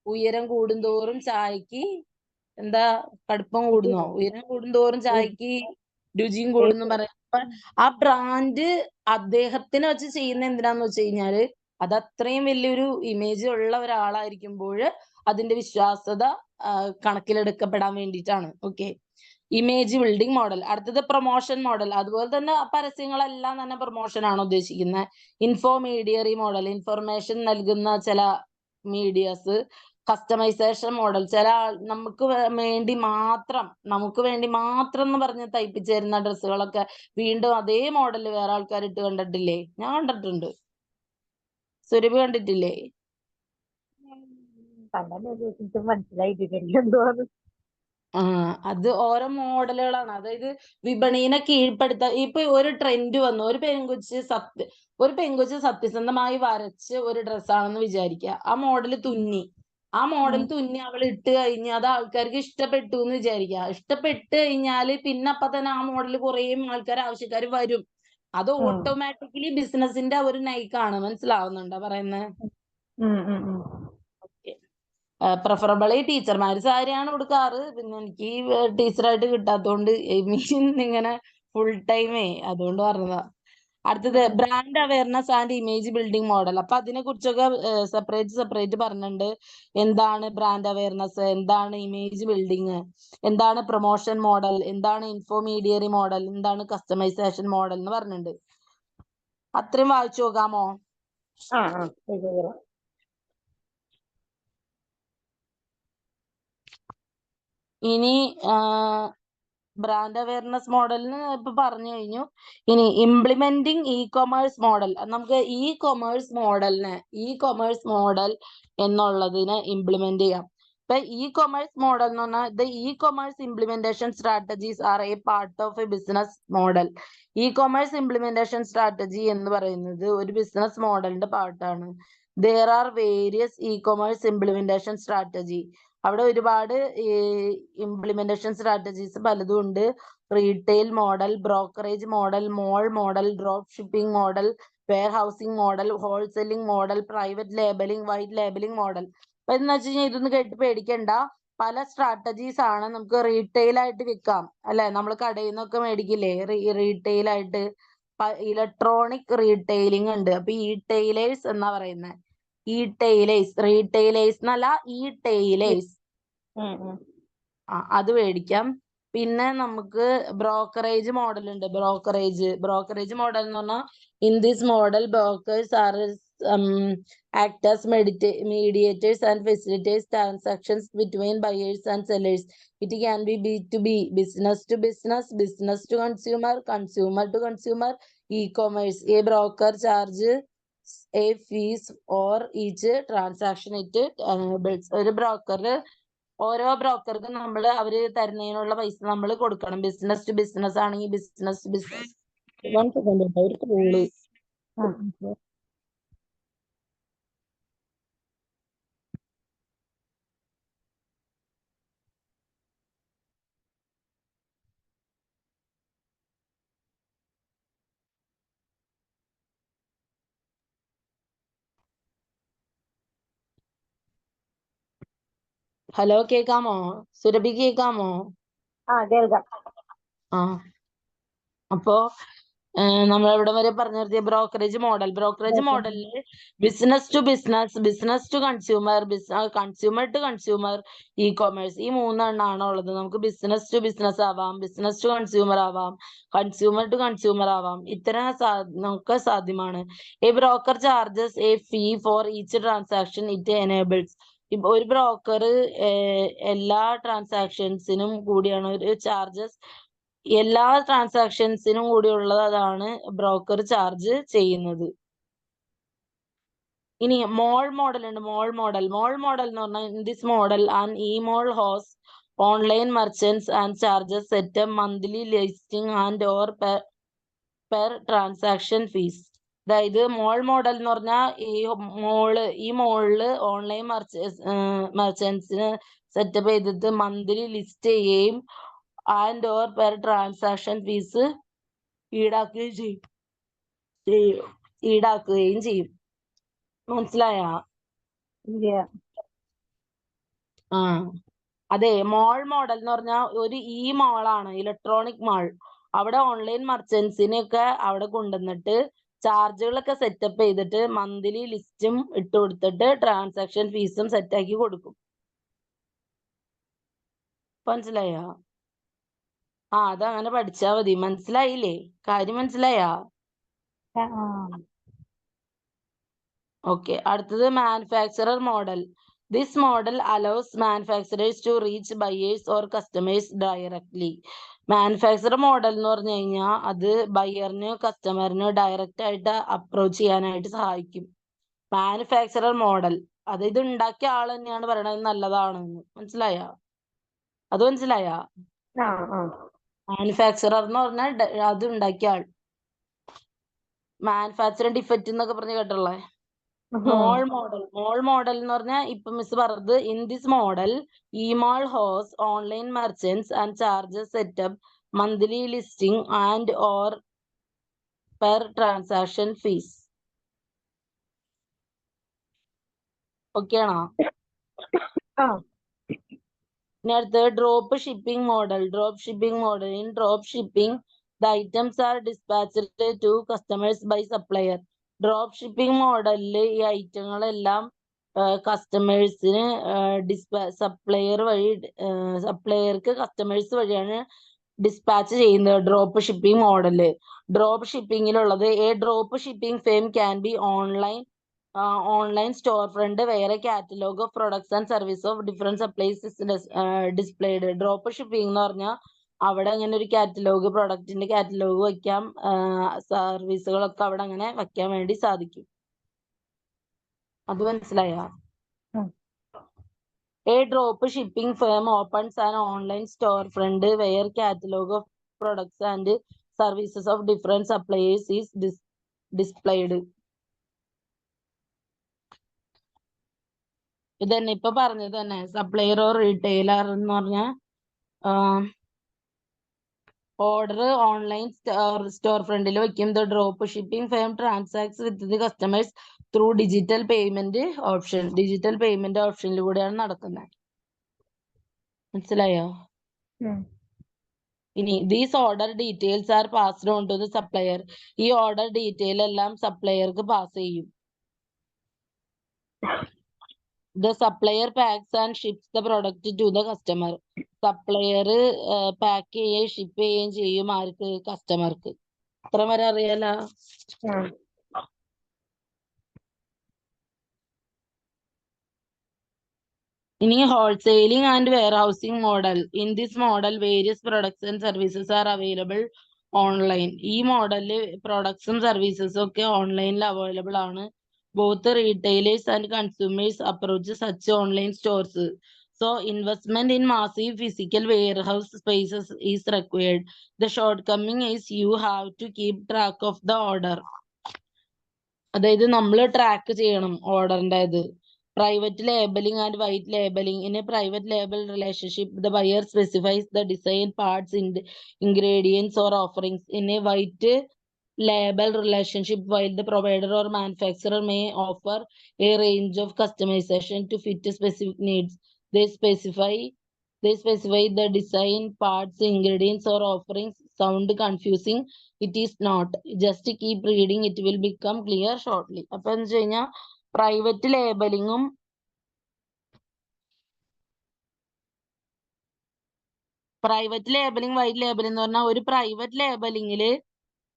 ഉയരം കൂടുന്തോറും ചായക്ക് എന്താ കടുപ്പം കൂടുന്നോ, ഉയരം കൂടുന്തോറും ചായക്ക് രുചിയും കൂടുന്നു പറയാം. ആ ബ്രാൻഡ് അദ്ദേഹത്തിനെ വെച്ച് ചെയ്യുന്ന എന്തിനാന്ന് വെച്ച് കഴിഞ്ഞാല്, അത് അത്രയും വലിയൊരു ഇമേജ് ഉള്ള ഒരാളായിരിക്കുമ്പോൾ അതിന്റെ വിശ്വാസ്യത കണക്കിലെടുക്കപ്പെടാൻ വേണ്ടിയിട്ടാണ്. Okay, image building model. അടുത്തത് പ്രൊമോഷൻ മോഡൽ. അതുപോലെ തന്നെ പരസ്യങ്ങളെല്ലാം തന്നെ പ്രൊമോഷൻ ആണ് ഉദ്ദേശിക്കുന്നത്. ഇൻഫോമീഡിയറി മോഡൽ, ഇൻഫർമേഷൻ നൽകുന്ന ചില മീഡിയസ്. കസ്റ്റമൈസേഷൻ മോഡൽ, ചില നമുക്ക് വേണ്ടി മാത്രം എന്ന് പറഞ്ഞ് തയ്പ്പിച്ചു തരുന്ന ഡ്രസ്സുകളൊക്കെ വീണ്ടും അതേ മോഡൽ വേറെ ആൾക്കാർ ഇട്ട് കണ്ടിട്ടില്ലേ? ഞാൻ കണ്ടിട്ടുണ്ട്. സുരഭി കണ്ടിട്ടില്ലേ? മനസ്സിലായിട്ടില്ല. അത് ഓരോ മോഡലുകളാണ്. അതായത് വിപണീനെ കീഴ്പ്പെടുത്താൻ. ഇപ്പൊ ഒരു ട്രെൻഡ് വന്നു, ഒരു പെൺകൊച്ച് സത്യസന്ധമായി വരച്ച് ഒരു ഡ്രസ്സാണെന്ന് വിചാരിക്കുക. ആ മോഡൽ തുന്നി അവൾ ഇട്ട് കഴിഞ്ഞ് അത് ആൾക്കാർക്ക് ഇഷ്ടപ്പെട്ടു എന്ന് വിചാരിക്കുക. ഇഷ്ടപ്പെട്ട് കഴിഞ്ഞാല് പിന്നെ അപ്പൊ തന്നെ ആ മോഡൽ കുറെ ആവശ്യക്കാർ വരും. അത് ഓട്ടോമാറ്റിക്കലി ബിസിനസിന്റെ ഒരു നൈക്കാണ്. മനസ്സിലാവുന്നുണ്ടോ പറയുന്നത്? പ്രിഫറബിളി ടീച്ചർമാര് സാരിയാണ് കൊടുക്കാറ്. പിന്നെ എനിക്ക് ടീച്ചറായിട്ട് കിട്ടാത്തോണ്ട് ഇങ്ങനെ ഫുൾ ടൈമേ, അതുകൊണ്ട് പറഞ്ഞതാ. അടുത്തത് brand awareness and image building model. അപ്പൊ അതിനെ കുറിച്ചൊക്കെ സെപ്പറേറ്റ് പറഞ്ഞിട്ടുണ്ട്. എന്താണ് ബ്രാൻഡ് അവയർനെസ്, എന്താണ് ഇമേജ് ബിൽഡിങ്, എന്താണ് പ്രൊമോഷൻ മോഡൽ, എന്താണ് ഇൻഫോമീഡിയറി മോഡൽ, എന്താണ് കസ്റ്റമൈസേഷൻ മോഡൽ എന്ന് പറഞ്ഞിട്ടുണ്ട്. അത്രയും വായിച്ചു നോക്കാമോ? ഇനി ബ്രാൻഡ് അവയർനെസ് മോഡലിന് ഇപ്പൊ പറഞ്ഞു കഴിഞ്ഞു. ഇനി ഇംപ്ലിമെന്റിങ് ഇ കൊമേഴ്സ് മോഡൽ. നമുക്ക് ഇ കൊമേഴ്സ് മോഡൽ എന്നുള്ളതിനെ ഇംപ്ലിമെന്റ് ചെയ്യാം. ഇപ്പൊ ഇ കൊമേഴ്സ് മോഡൽ എന്ന് പറഞ്ഞാൽ the e commerce implementation strategies are a part of a business model. E commerce implementation strategy എന്ന് പറയുന്നത് ഒരു ബിസിനസ് മോഡലിന്റെ പാർട്ടാണ്. there are various e commerce implementation strategy. അവിടെ ഒരുപാട് ഇംപ്ലിമെന്റേഷൻ സ്ട്രാറ്റജീസ് പലതും ഉണ്ട്. Retail model, brokerage model, mall model, drop shipping model, warehousing model, wholesaling model, private labelling, white labelling model. അപ്പൊ എന്ന് വെച്ച് കഴിഞ്ഞാൽ ഇതൊന്നും കേട്ട് പേടിക്കണ്ട. പല സ്ട്രാറ്റജീസ് ആണ്. നമുക്ക് റീറ്റെയിൽ ആയിട്ട് വിൽക്കാം അല്ലെ, നമ്മൾ കടയിൽ നിന്നൊക്കെ മേടിക്കില്ലേ റീറ്റെയിൽ ആയിട്ട്. ഇലക്ട്രോണിക് റീറ്റെയിലിംഗ് ഉണ്ട്. അപ്പൊ ഇ ടെയിലേഴ്സ് എന്നാ പറയുന്നത്. ഇ ടെയിലേഴ്സ്, റീറ്റെയിലേഴ്സ് എന്നല്ല, ഇ ടെയിലേഴ്സ്. അത് മേടിക്കാം. പിന്നെ നമുക്ക് ബ്രോക്കറേജ് മോഡൽ ഉണ്ട്. ബ്രോക്കറേജ് മോഡൽ എന്ന് പറഞ്ഞാൽ in this model brokers are act as mediators and facilitate transactions between buyers and sellers. It can be B2B, business to business, business to consumer, consumer to consumer, e-commerce. A broker charges a fees for each transaction it enables. ഒരു broker, ഓരോ ബ്രോക്കർക്കും നമ്മൾ അവര് തരുന്നതിനുള്ള പൈസ നമ്മൾ കൊടുക്കണം. Business to business ആണെങ്കിൽ business to business. 1 second ഒരു call. Hello, കേക്കാമോ? സുരഭി കേക്കാമോ? കേൾക്കാം. ആ, അപ്പോ നമ്മൾ എവിടെ വരെ പറഞ്ഞു നിർത്തിയ? ബ്രോക്കറേജ് മോഡലില് business to business, business to consumer, consumer to consumer, e commerce, ഈ 3 എണ്ണമാണ് ഉള്ളത്. നമുക്ക് ബിസിനസ് ടു ബിസിനസ് ആവാം, ബിസിനസ് ടു കൺസ്യൂമർ ആവാം, കൺസ്യൂമർ ടു കൺസ്യൂമർ ആവാം. ഇത്തരം നമുക്ക് സാധ്യമാണ്. A broker charges a fee for each transaction it enables. ഒരു ബ്രോക്കർ എല്ലാ ട്രാൻസാക്ഷൻസിനും കൂടിയാണ് ഒരു ചാർജസ്, എല്ലാ ട്രാൻസാക്ഷൻസിനും കൂടി ഉള്ളതാണ് ബ്രോക്കർ ചാർജ് ചെയ്യുന്നത്. ഇനി മോൾ മോഡൽ ഉണ്ട്. മോൾ മോഡൽ എന്ന് പറഞ്ഞാൽ in this model and e mall ഹോസ് online merchants and charges set monthly listing and or per transaction fees. അതായത് മോൾ മോഡൽ എന്ന് പറഞ്ഞാൽ ഈ മോളില് ഓൺലൈൻ മെർച്ചന്റ്സിന് സെറ്റപ്പ് ചെയ്തിട്ട് മന്ത്ലി ലിസ്റ്റ് ചെയ്യുകയും and or per transaction fees ഈടാക്കുകയും ചെയ്യും. മനസ്സിലായാ? ആ, അതെ. മോൾ മോഡൽ എന്ന് പറഞ്ഞാൽ ഒരു മോളാണ്, ഇലക്ട്രോണിക് മാൾ. അവിടെ ഓൺലൈൻ മർച്ചന്റ്സിനെയൊക്കെ അവിടെ കൊണ്ടുവന്നിട്ട് ചാർജുകളൊക്കെ സെറ്റപ്പ് ചെയ്തിട്ട് മന്ത്ലി ലിസ്റ്റും ഇട്ട് കൊടുത്തിട്ട് ട്രാൻസാക്ഷൻ ഫീസും സെറ്റാക്കി കൊടുക്കും. മനസ്സിലായോ? അതങ്ങനെ പഠിച്ചാ മതി. മനസ്സിലായില്ലേ? കാര്യം മനസ്സിലായാ? ഓക്കെ. അടുത്തത് manufacturer model. This model allows manufacturers to reach buyers or customers directly. Manufacturer model എന്ന് പറഞ്ഞു കഴിഞ്ഞാൽ അത് ബയറിനോ കസ്റ്റമറിനോ ഡയറക്റ്റ് ആയിട്ട് അപ്രോച്ച് ചെയ്യാനായിട്ട് സഹായിക്കും. മാനുഫാക്ചറർ മോഡൽ അത് ഇത് ഉണ്ടാക്കിയ ആൾ തന്നെയാണ് പറയണത് നല്ലതാണെന്ന്. മനസ്സിലായാ? അത് മനസ്സിലായാ? മാനുഫാക്ചറർ എന്ന് പറഞ്ഞാൽ അത് ഉണ്ടാക്കിയ ആൾ. മാനുഫാക്ചറിംഗ് ഡിഫക്റ്റ് എന്നൊക്കെ പറഞ്ഞ് കേട്ടുള്ളേ. മോൾ മോഡൽ എന്ന് പറഞ്ഞാൽ ഇപ്പൊ മിസ് പറഞ്ഞത് in this model e mall ഹോസ് online merchants and charges setup monthly listing and or per transaction fees. Okay ആണോ? ഇനി അടുത്തത് drop shipping model. In drop shipping the items are dispatched to customers by supplier. Drop shipping മോഡലിൽ ഈ ഐറ്റങ്ങളെല്ലാം കസ്റ്റമേഴ്സിന് സപ്ലയർക്ക് customers വഴിയാണ് ഡിസ്പാച്ച് ചെയ്യുന്നത്. Drop shipping model. ഡ്രോപ്പ് ഷിപ്പിംഗിലുള്ളത് a drop shipping firm can be online online store front വേറെ catalogue of products and service of different supplies displayed. Drop shipping എന്ന് പറഞ്ഞാൽ അവിടെ അങ്ങനെ ഒരു കാറ്റലോഗ്, പ്രൊഡക്റ്റിന്റെ കാറ്റലോഗ് വയ്ക്കാം, സർവീസുകളൊക്കെ അവിടെ അങ്ങനെ വയ്ക്കാൻ വേണ്ടി സാധിക്കും. അത് മനസ്സിലായോ? A drop shipping firm opens an online storefront where catalog of products and services of different suppliers is displayed. ഇതന്നെ ഇപ്പൊ പറഞ്ഞത് തന്നെ, സപ്ലയർ ഓർ റീറ്റെയിലർ എന്ന് പറഞ്ഞാൽ ഓർഡർ ഓൺലൈൻ സ്റ്റോർ ഫ്രണ്ടിൽ വയ്ക്കും. The drop shipping firm transacts with the customers through digital payment option. Digital payment ഓപ്ഷനിലൂടെയാണ് നടക്കുന്നത്. മനസ്സിലായോ? ഇനി these order details are passed on to the supplier. ഈ ഓർഡർ ഡീറ്റെയിൽ എല്ലാം സപ്ലയർക്ക് പാസ് ചെയ്യും. The supplier packs and ships the product to the customer. Supplier pack ചെയ്യുകയും ship ചെയ്യുകയും ചെയ്യും ആർക്ക്? കസ്റ്റമർക്ക്. അത്ര വരെ അറിയാലോ? ഇനി wholesaling and warehousing model. In this model various products and services are available online. ഈ മോഡലില് പ്രൊഡക്ട്സും സർവീസസും ഒക്കെ ഓൺലൈനിൽ അവൈലബിൾ ആണ്. Both retailers and consumers approach such online stores. So investment in massive physical warehouse spaces is required. The shortcoming is you have to keep track of the order. അതായത് നമ്മൾ track ചെയ്യണം ഓർഡറിന്റെ ഇത്. Private labeling and white labeling. In a private label relationship, the buyer specifies the design, parts, ingredients or offerings. In a white label relationship, while the provider or manufacturer may offer a range of customization to fit specific needs, they specify the design, parts, ingredients or offerings. Sound confusing? It is not. Just keep reading, it will become clear shortly. അപ്പൊ എന്ന് വെച്ച് കഴിഞ്ഞാൽ private ലേബലിങ്ങും white labelling എന്ന് പറഞ്ഞാൽ ഒരു private ലേബലിംഗില്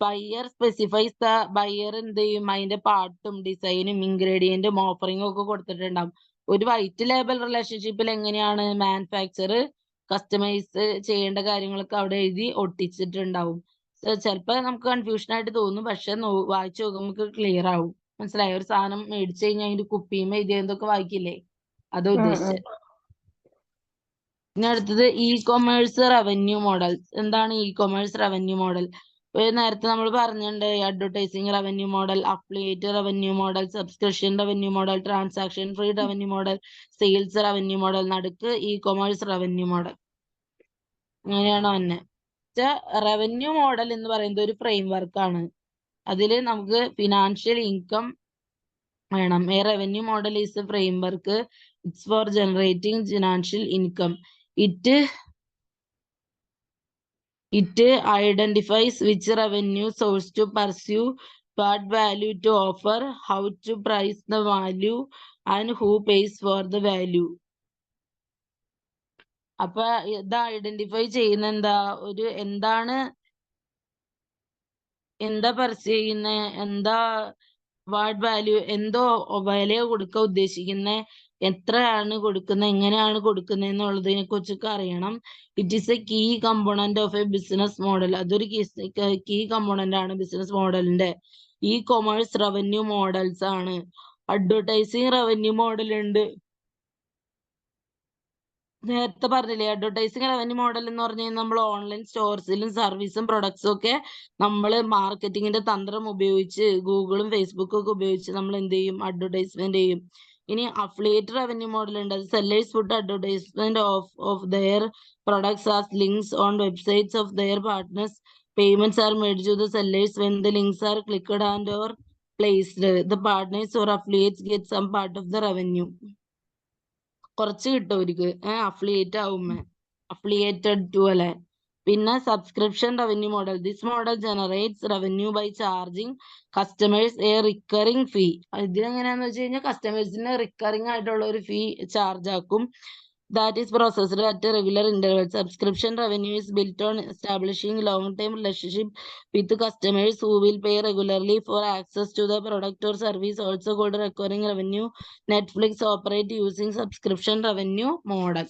buyer specifies the buyer എന്ത് ചെയ്യും? അതിന്റെ പാർട്ടും ഡിസൈനും ഇൻഗ്രീഡിയന്റും ഓഫറിംഗും ഒക്കെ കൊടുത്തിട്ടുണ്ടാവും. ഒരു വൈറ്റ് ലേബൽ റിലേഷൻഷിപ്പിൽ എങ്ങനെയാണ്? മാനുഫാക്ചർ കസ്റ്റമൈസ് ചെയ്യേണ്ട കാര്യങ്ങളൊക്കെ അവിടെ എഴുതി ഒട്ടിച്ചിട്ടുണ്ടാവും. ചിലപ്പോ നമുക്ക് കൺഫ്യൂഷൻ ആയിട്ട് തോന്നും, പക്ഷെ വായിച്ചു നോക്കുമ്പോൾ നമുക്ക് ക്ലിയർ ആവും. മനസ്സിലായോ? ഒരു സാധനം മേടിച്ചു കഴിഞ്ഞാൽ അതിന്റെ കുപ്പിയും എഴുതിയതൊക്കെ വായിക്കില്ലേ? അത് ഉദ്ദേശിച്ചത്. ഇനി അടുത്തത് ഇ കൊമേഴ്സ് റവന്യൂ മോഡൽ. എന്താണ് ഇ കൊമേഴ്സ് റവന്യൂ മോഡൽ? നേരത്തെ നമ്മൾ പറഞ്ഞിട്ടുണ്ട് advertising revenue model, affiliate revenue model, subscription revenue model, transaction free revenue model, sales revenue model, നടുക്ക് ഇ കൊമേഴ്സ് റവന്യൂ മോഡൽ. അങ്ങനെയാണോ തന്നെ? റവന്യൂ മോഡൽ എന്ന് പറയുന്നത് ഒരു ഫ്രെയിം വർക്കാണ്. അതിൽ നമുക്ക് ഫിനാൻഷ്യൽ ഇൻകം വേണം. A revenue model is a framework. It's for generating financial income. It identifies which revenue source to pursue, what value to offer, how to price the value, and who pays for the value. അപ്പൊ ഇത് identify ചെയ്യുന്ന എന്താ pursue ചെയ്യുന്ന, എന്താ what value, എന്തോ വില കൊടുക്കാൻ ഉദ്ദേശിക്കുന്ന, എത്രയാണ് കൊടുക്കുന്നത്, എങ്ങനെയാണ് കൊടുക്കുന്നത് എന്നുള്ളതിനെ കുറിച്ചൊക്കെ അറിയണം. It is a key component of a business model. അതൊരു കീ കമ്പോണന്റ് ആണ് ബിസിനസ് മോഡലിന്റെ. ഈ കൊമേഴ്സ് റവന്യൂ മോഡൽസ് ആണ്. അഡ്വർടൈസിങ് റവന്യൂ മോഡൽ ഉണ്ട്. നേരത്തെ പറഞ്ഞില്ലേ, അഡ്വർടൈസിങ് റവന്യൂ മോഡൽ എന്ന് പറഞ്ഞാൽ നമ്മൾ ഓൺലൈൻ സ്റ്റോർസിലും സർവീസും പ്രൊഡക്ട്സും ഒക്കെ നമ്മൾ മാർക്കറ്റിങ്ങിന്റെ തന്ത്രം ഉപയോഗിച്ച് ഗൂഗിളും ഫേസ്ബുക്കും ഒക്കെ ഉപയോഗിച്ച് നമ്മൾ എന്ത് ചെയ്യും? അഡ്വർടൈസ്മെന്റ് ചെയ്യും. ഇനി അഫിലിയേറ്റ് റവന്യൂ മോഡൽ ഉണ്ട്. അത് sellers put advertisement of their products as links on websites of their partners. Payments are made to the sellers when the links are clicked and or placed. The partners or affiliates get some part of the revenue. കുറച്ച് കിട്ടും അവർക്ക് affiliate ആവുമ്പോ. Affiliated to അല്ലെ. പിന്നെ subscription revenue model. This model generates revenue by charging customers a recurring fee. ഇതിലെങ്ങനെയാന്ന് വെച്ച് കഴിഞ്ഞാൽ കസ്റ്റമേഴ്സിന് റിക്കറിംഗ് ആയിട്ടുള്ള ഒരു ഫീ ചാർജ് ആക്കും. that is processed at a regular interval. Subscription revenue is built on establishing long-term relationship with customers who will pay regularly for access to the product or service, also called recurring revenue. Netflix operate using subscription revenue model.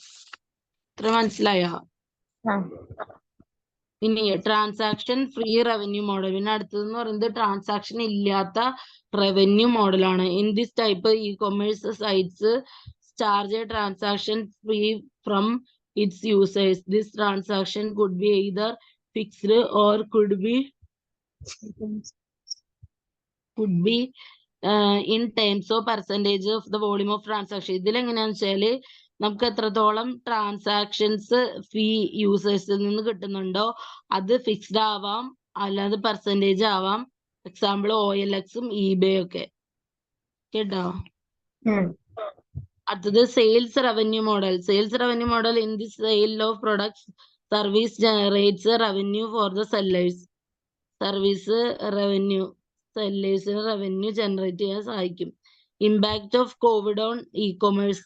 ഇത്ര മനസ്സിലായോ? ഇനി transaction free revenue model. പിന്നെ അടുത്തതെന്ന് പറയുന്നത് transaction ഇല്ലാത്ത revenue മോഡലാണ്. In this type e commerce sites charge a transaction free from its users. This transaction could be either fixed or could be in terms of percentage of the volume of transaction. ഇതിലെങ്ങനെയാന്ന് വെച്ചാല് നമുക്ക് എത്രത്തോളം transactions ഫീ യൂസേഴ്സിൽ നിന്ന് കിട്ടുന്നുണ്ടോ അത് fixed ആവാം, അല്ലാതെ percentage ആവാം. എക്സാമ്പിൾ OLXും eBay ഒക്കെ കേട്ടോ. അടുത്തത് sales revenue model. Sales revenue model in the sale of products service generates revenue for the sellers. Service revenue സെല്ലേഴ്സിന് റവന്യൂ ജനറേറ്റ് ചെയ്യാൻ സഹായിക്കും. Impact of covid on e commerce.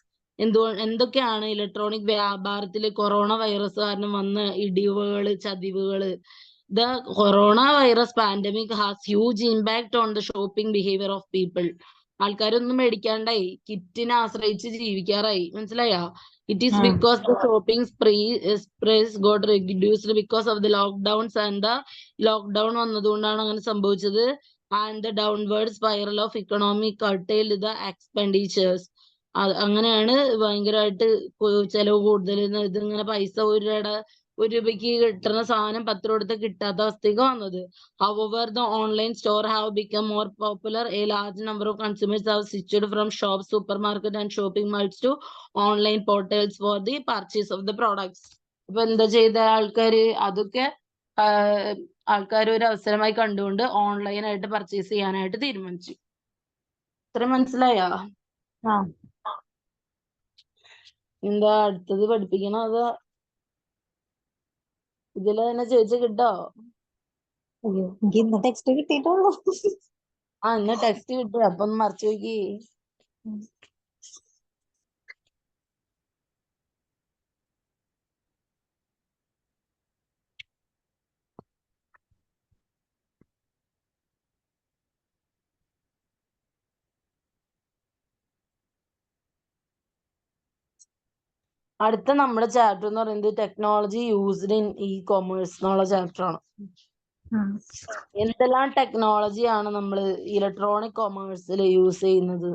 എന്തൊക്കെയാണ് ഇലക്ട്രോണിക് വ്യാപാരത്തിൽ corona virus കാരണം വന്ന ഇടിവുകള്, ചതിവുകള്? The corona virus pandemic has huge impact on the shopping behaviour of people. ആൾക്കാരൊന്നും മേടിക്കാണ്ടായി, കിറ്റിനെ ആശ്രയിച്ച് ജീവിക്കാറായി. മനസ്സിലായോ? It is because the shopping sprees got reduced because of the lockdowns and the lockdown വന്നതുകൊണ്ടാണ് അങ്ങനെ സംഭവിച്ചത്. And the downward spiral of economy curtailed the expenditures. അങ്ങനെയാണ് ഭയങ്കരമായിട്ട് ചെലവ് കൂടുതൽ. ഇതിങ്ങനെ പൈസ ഒരു രൂപയ്ക്ക് കിട്ടുന്ന സാധനം 10 രൂപ കൊടുത്ത് കിട്ടാത്ത അവസ്ഥയ്ക്ക് വന്നത്. However, the online store have become more popular. A large number of consumers have switched from shops, supermarket and shopping malls to online portals for the purchase of the products. അപ്പൊ എന്താ ചെയ്ത ആൾക്കാര്? അതൊക്കെ ആൾക്കാർ ഒരു അവസരമായി കണ്ടുകൊണ്ട് ഓൺലൈനായിട്ട് പർച്ചേസ് ചെയ്യാനായിട്ട് തീരുമാനിച്ചു. ഇത്ര മനസ്സിലായോ? എന്താ അടുത്തത് പഠിപ്പിക്കണോ അതോ ഇതില് തന്നെ ചോദിച്ചു കിട്ടോ? ഇന്ന് ടെക്സ്റ്റ് കിട്ടിയിട്ടുള്ളൂ. ഇന്ന് ടെക്സ്റ്റ് കിട്ടും. അപ്പൊ ഒന്ന് മറിച്ച് നോക്കി. അടുത്ത നമ്മുടെ ചാപ്റ്റർ എന്ന് പറയുന്നത് technology used in E commerce എന്നുള്ള ചാപ്റ്റർ ആണ്. എന്തെല്ലാം ടെക്നോളജിയാണ് നമ്മൾ ഇലക്ട്രോണിക് കൊമേഴ്സിൽ യൂസ് ചെയ്യുന്നത്?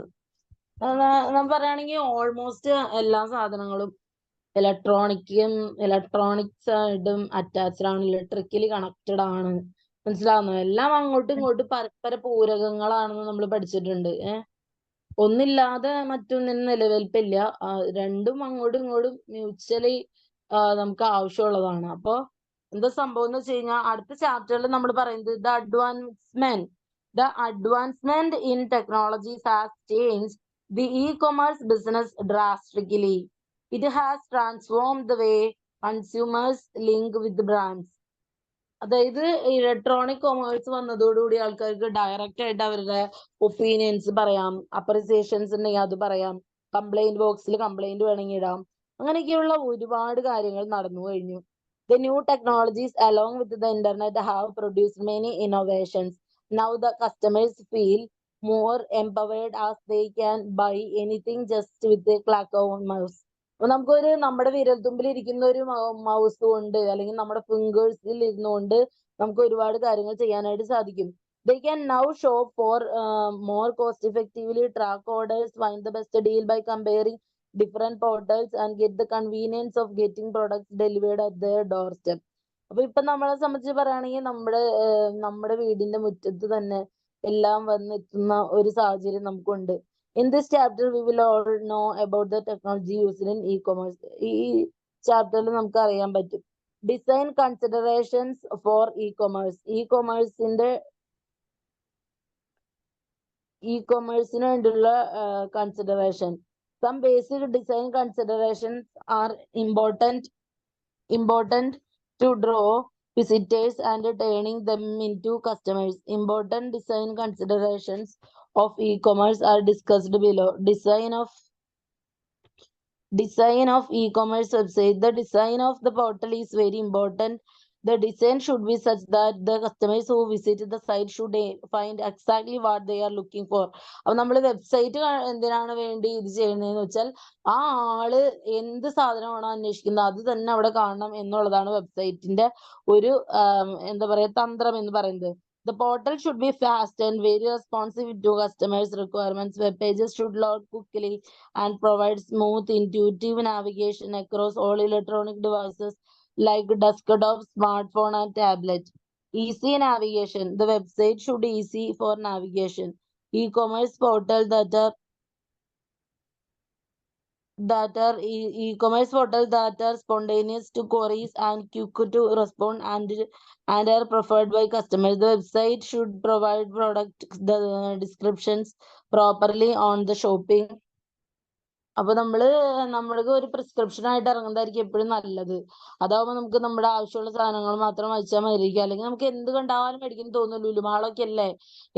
ഞാൻ പറയുകയാണെങ്കിൽ ഓൾമോസ്റ്റ് എല്ലാ സാധനങ്ങളും ഇലക്ട്രോണിക്സ് ആയിട്ടും അറ്റാച്ച്ഡ് ആണ്, ഇലക്ട്രിക്കലി കണക്റ്റഡ് ആണ്. മനസ്സിലാവുന്നു? എല്ലാം അങ്ങോട്ടും ഇങ്ങോട്ടും പരസ്പര പൂരകങ്ങളാണെന്ന് നമ്മൾ പഠിച്ചിട്ടുണ്ട്. ഒന്നില്ലാതെ മറ്റൊന്നിന് നിലനിൽപ്പില്ല. രണ്ടും അങ്ങോട്ടും ഇങ്ങോട്ടും മ്യൂച്വലി നമുക്ക് ആവശ്യമുള്ളതാണ്. അപ്പൊ എന്താ സംഭവം എന്ന് വെച്ച് കഴിഞ്ഞാൽ അടുത്ത ചാപ്റ്ററിൽ നമ്മൾ പറയുന്നത് the advancement in technologies has changed the e-commerce business drastically. It has transformed the way consumers link with brands. അതായത് ഇലക്ട്രോണിക് കൊമേഴ്സ് വന്നതോടുകൂടി ആൾക്കാർക്ക് ഡയറക്റ്റ് ആയിട്ട് അവരുടെ ഒപ്പീനിയൻസ് പറയാം, അപ്രിസിയേഷൻസ് ഉണ്ടെങ്കിൽ അത് പറയാം, കംപ്ലൈന്റ് ബോക്സിൽ കംപ്ലൈന്റ് വേണമെങ്കിൽ ഇടാം. അങ്ങനെയൊക്കെയുള്ള ഒരുപാട് കാര്യങ്ങൾ നടന്നു കഴിഞ്ഞു. The new technologies along with the internet have produced many innovations. Now the customers feel more empowered as they can buy anything just with a click of a mouse. അപ്പൊ നമുക്കൊരു നമ്മുടെ വിരൽത്തുമ്പിൽ ഇരിക്കുന്ന ഒരു മൗസ് കൊണ്ട് അല്ലെങ്കിൽ നമ്മുടെ ഫിംഗേഴ്സിൽ ഇരുന്നുകൊണ്ട് നമുക്ക് ഒരുപാട് കാര്യങ്ങൾ ചെയ്യാനായിട്ട് സാധിക്കും. They can now shop for more cost effectively, track orders, find the best deal by comparing different portals and get the convenience of getting products delivered at their doorstep. അപ്പൊ ഇപ്പൊ നമ്മളെ സംബന്ധിച്ച് പറയുകയാണെങ്കിൽ നമ്മുടെ വീടിന്റെ മുറ്റത്ത് തന്നെ എല്ലാം വന്നെത്തുന്ന ഒരു സാഹചര്യം നമുക്കുണ്ട്. In this chapter, we will all know about the technology used in e-commerce. ഈ ചാപ്റ്ററിൽ നമുക്ക് അറിയാൻ പറ്റും ഡിസൈൻ കൺസിഡറേഷൻസ് ഫോർ e-commerce. ഇ-കൊമേഴ്സിന് വേണ്ടിയുള്ള consideration. Some basic design considerations are important to draw visitors and turning them into customers. Important design considerations of e-commerce are discussed below. Design of e-commerce website. The design of the portal is very important. The design should be such that the customers who visit the site should find exactly what they are looking for. അപ്പൊ നമ്മൾ website എന്തിനാണ് വേണ്ടി ഇത് ചെയ്യുന്നതെന്ന് വെച്ചാൽ ആ ആള് എന്ത് സാധനമാണോ അന്വേഷിക്കുന്നത് അത് തന്നെ അവിടെ കാണണം എന്നുള്ളതാണ് വെബ്സൈറ്റിന്റെ ഒരു എന്താ പറയാ തന്ത്രം എന്ന് പറയുന്നത്. The portal should be fast and very responsive to customers' requirements. Web pages should load quickly and provide smooth, intuitive navigation across all electronic devices like desktop, smartphone, and tablet. Easy navigation. The website should be easy for navigation. E-commerce portal e-commerce portal that are spontaneous to queries and quick to respond and are preferred by customers. The website should provide product descriptions properly on the shopping. അപ്പൊ നമ്മൾക്ക് ഒരു prescription ആയിട്ട് ഇറങ്ങുന്നതായിരിക്കും എപ്പോഴും നല്ലത്. അതാവുമ്പോ നമുക്ക് നമ്മുടെ ആവശ്യമുള്ള സാധനങ്ങൾ മാത്രം വായിച്ചാൽ മതിയായിരിക്കും. അല്ലെങ്കിൽ നമുക്ക് എന്ത് കണ്ടാലും മേടിക്കാൻ തോന്നും. ലുലുമാളൊക്കെ അല്ലേ,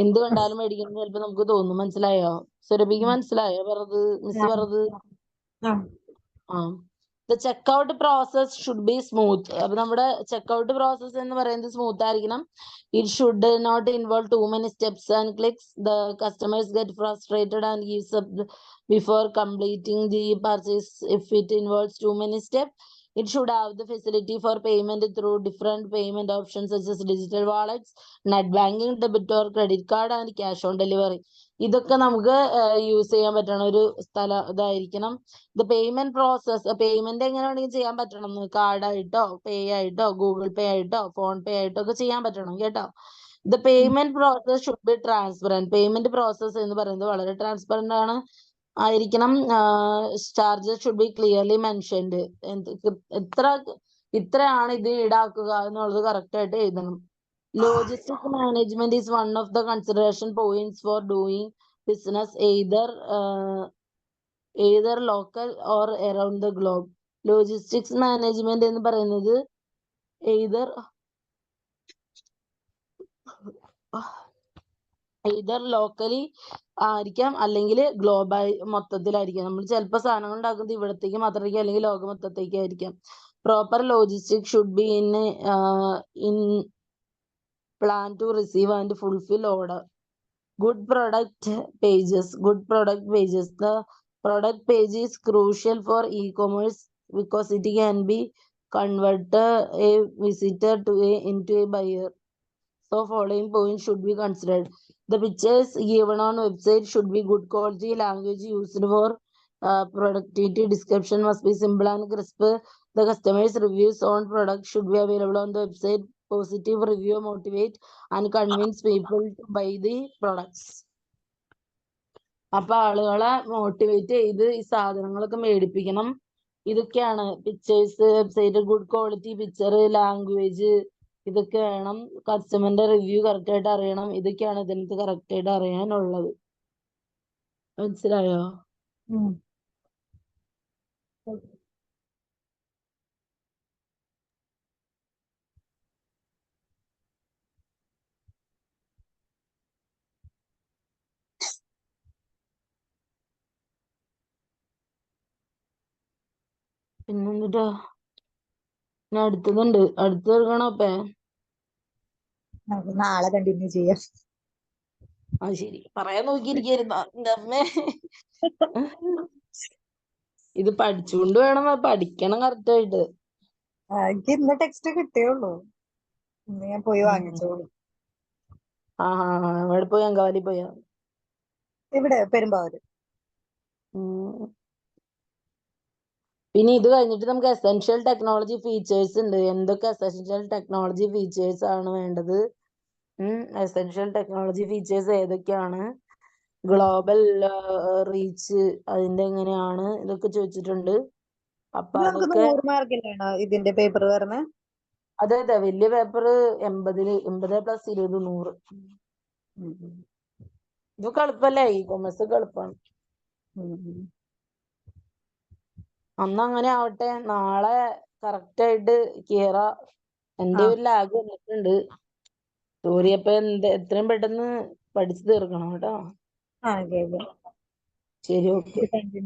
എന്ത് കണ്ടാലും മേടിക്കണം ചിലപ്പോ നമുക്ക് തോന്നും. മനസ്സിലായോ? സുരഭിക്ക് മനസ്സിലായോ പറഞ്ഞത്? മിസ് പറഞ്ഞത്? The checkout process should be smooth. അപ്പൊ നമ്മുടെ checkout process എന്ന് പറയുന്നത് സ്മൂത്ത് ആയിരിക്കണം. It should not involve too many steps and clicks. The customers get frustrated and gives up before completing the purchase if it involves too many steps. It should have the facility for payment through different payment options such as digital wallets, net banking, debit or credit card, and cash on delivery. ഇതൊക്കെ നമുക്ക് use ചെയ്യാൻ പറ്റണ ഒരു ഇതായിരിക്കണം. The payment process, payment എങ്ങനെ വേണമെങ്കിൽ ചെയ്യാൻ പറ്റണം. കാർഡായിട്ടോ പേ ആയിട്ടോ ഗൂഗിൾ പേ ആയിട്ടോ ഫോൺ പേ ആയിട്ടോ ഒക്കെ ചെയ്യാൻ പറ്റണം കേട്ടോ. The payment process should be transparent. Payment process എന്ന് പറയുന്നത് വളരെ ട്രാൻസ്പെറന്റ് ആയിരിക്കണം. Charges should be clearly mentioned. ഇത്രയാണ് ഇത് ഈടാക്കുക എന്നുള്ളത് കറക്റ്റ് ആയിട്ട് എഴുതണം. Logistic management is one of the consideration points for doing business either local or around the globe. Logistics management എന്ന് പറയുന്നത് either locally ആയിരിക്കാം അല്ലെങ്കിൽ ഗ്ലോബൽ മൊത്തത്തിലായിരിക്കാം. നമ്മൾ ചിലപ്പോൾ സാധനങ്ങൾ ഉണ്ടാക്കുന്നത് ഇവിടത്തേക്ക് മാത്രമായിരിക്കും അല്ലെങ്കിൽ ലോകം മൊത്തത്തേക്കായിരിക്കാം. Proper logistic should be in plan to receive and fulfill order. Good product pages. The product page is crucial for e-commerce because it can be converted a visitor into a buyer. So following points should be considered. The pictures given on website should be good quality. Language used for productivity description must be simple and crisp. The customers' reviews on product should be available on the website. Positive review motivate and convince people to buy the products. അപ്പൊ ആളുകളെ motivate ചെയ്ത് ഈ സാധനങ്ങളൊക്കെ മേടിപ്പിക്കണം. ഇതൊക്കെയാണ് pictures, website, good quality picture, language, ഇതൊക്കെ വേണം. കസ്റ്റമറിന്റെ review correct ആയിട്ട് അറിയണം. ഇതൊക്കെയാണ് ഇതിനകത്ത് കറക്റ്റ് ആയിട്ട് അറിയാനുള്ളത്. മനസ്സിലായോ? പിന്നെന്നിട്ടോ ഞാൻ അടുത്തതുണ്ട്. അടുത്ത് തീർക്കണോ? അപ്പേ നമുക്ക് നാളെ കണ്ടിന്യൂ ചെയ്യാം. അത് ശരി, പറയാൻ നോക്കിയിരിക്കായിരുന്നോ എന്റെ അമ്മേ? ഇത് പഠിച്ചുകൊണ്ട് വേണം, പഠിക്കണം കറക്റ്റ് ആയിട്ട്. എനിക്ക് ഇന്ന് ടെക്സ്റ്റ് കിട്ടിയുള്ളൂ. ഇന്ന് ഞാൻ പോയി വാങ്ങിച്ചോളൂ. എവിടെ പോയി? അങ്കവാലി പോയാ? ഇവിടെ പെരുമ്പാവൂര്. പിന്നെ ഇത് കഴിഞ്ഞിട്ട് നമുക്ക് എസെൻഷ്യൽ ടെക്നോളജി ഫീച്ചേഴ്സ് ഉണ്ട്. എന്തൊക്കെ എസെൻഷ്യൽ ടെക്നോളജി ഫീച്ചേഴ്സ് ആണ് വേണ്ടത്? എസെൻഷ്യൽ ടെക്നോളജി ഫീച്ചേഴ്സ് ഏതൊക്കെയാണ്? ഗ്ലോബൽ റീച്ച് അതിന്റെ എങ്ങനെയാണ്? ഇതൊക്കെ ചോദിച്ചിട്ടുണ്ട്. അപ്പൊ അതൊക്കെ 100 മാർക്കിനാണ് ഇതിന്റെ പേപ്പർ വരുന്നത്. അതെ വലിയ പേപ്പർ 80 പ്ലസ് 20 100. ഇതൊക്കെ എളുപ്പല്ലേ? ഈ കൊമേഴ്സ് ഒക്കെ എളുപ്പമാണ്. അന്ന് അങ്ങനെ ആവട്ടെ. നാളെ കറക്റ്റ് ആയിട്ട് കേറ. എന്റെ ഒരു ലാഗ് വന്നിട്ടുണ്ട്. സൂര്യപ്പ എത്രയും പെട്ടെന്ന് പഠിച്ചു തീർക്കണം കേട്ടോ. ശരി, ഓക്കെ, താങ്ക് യു.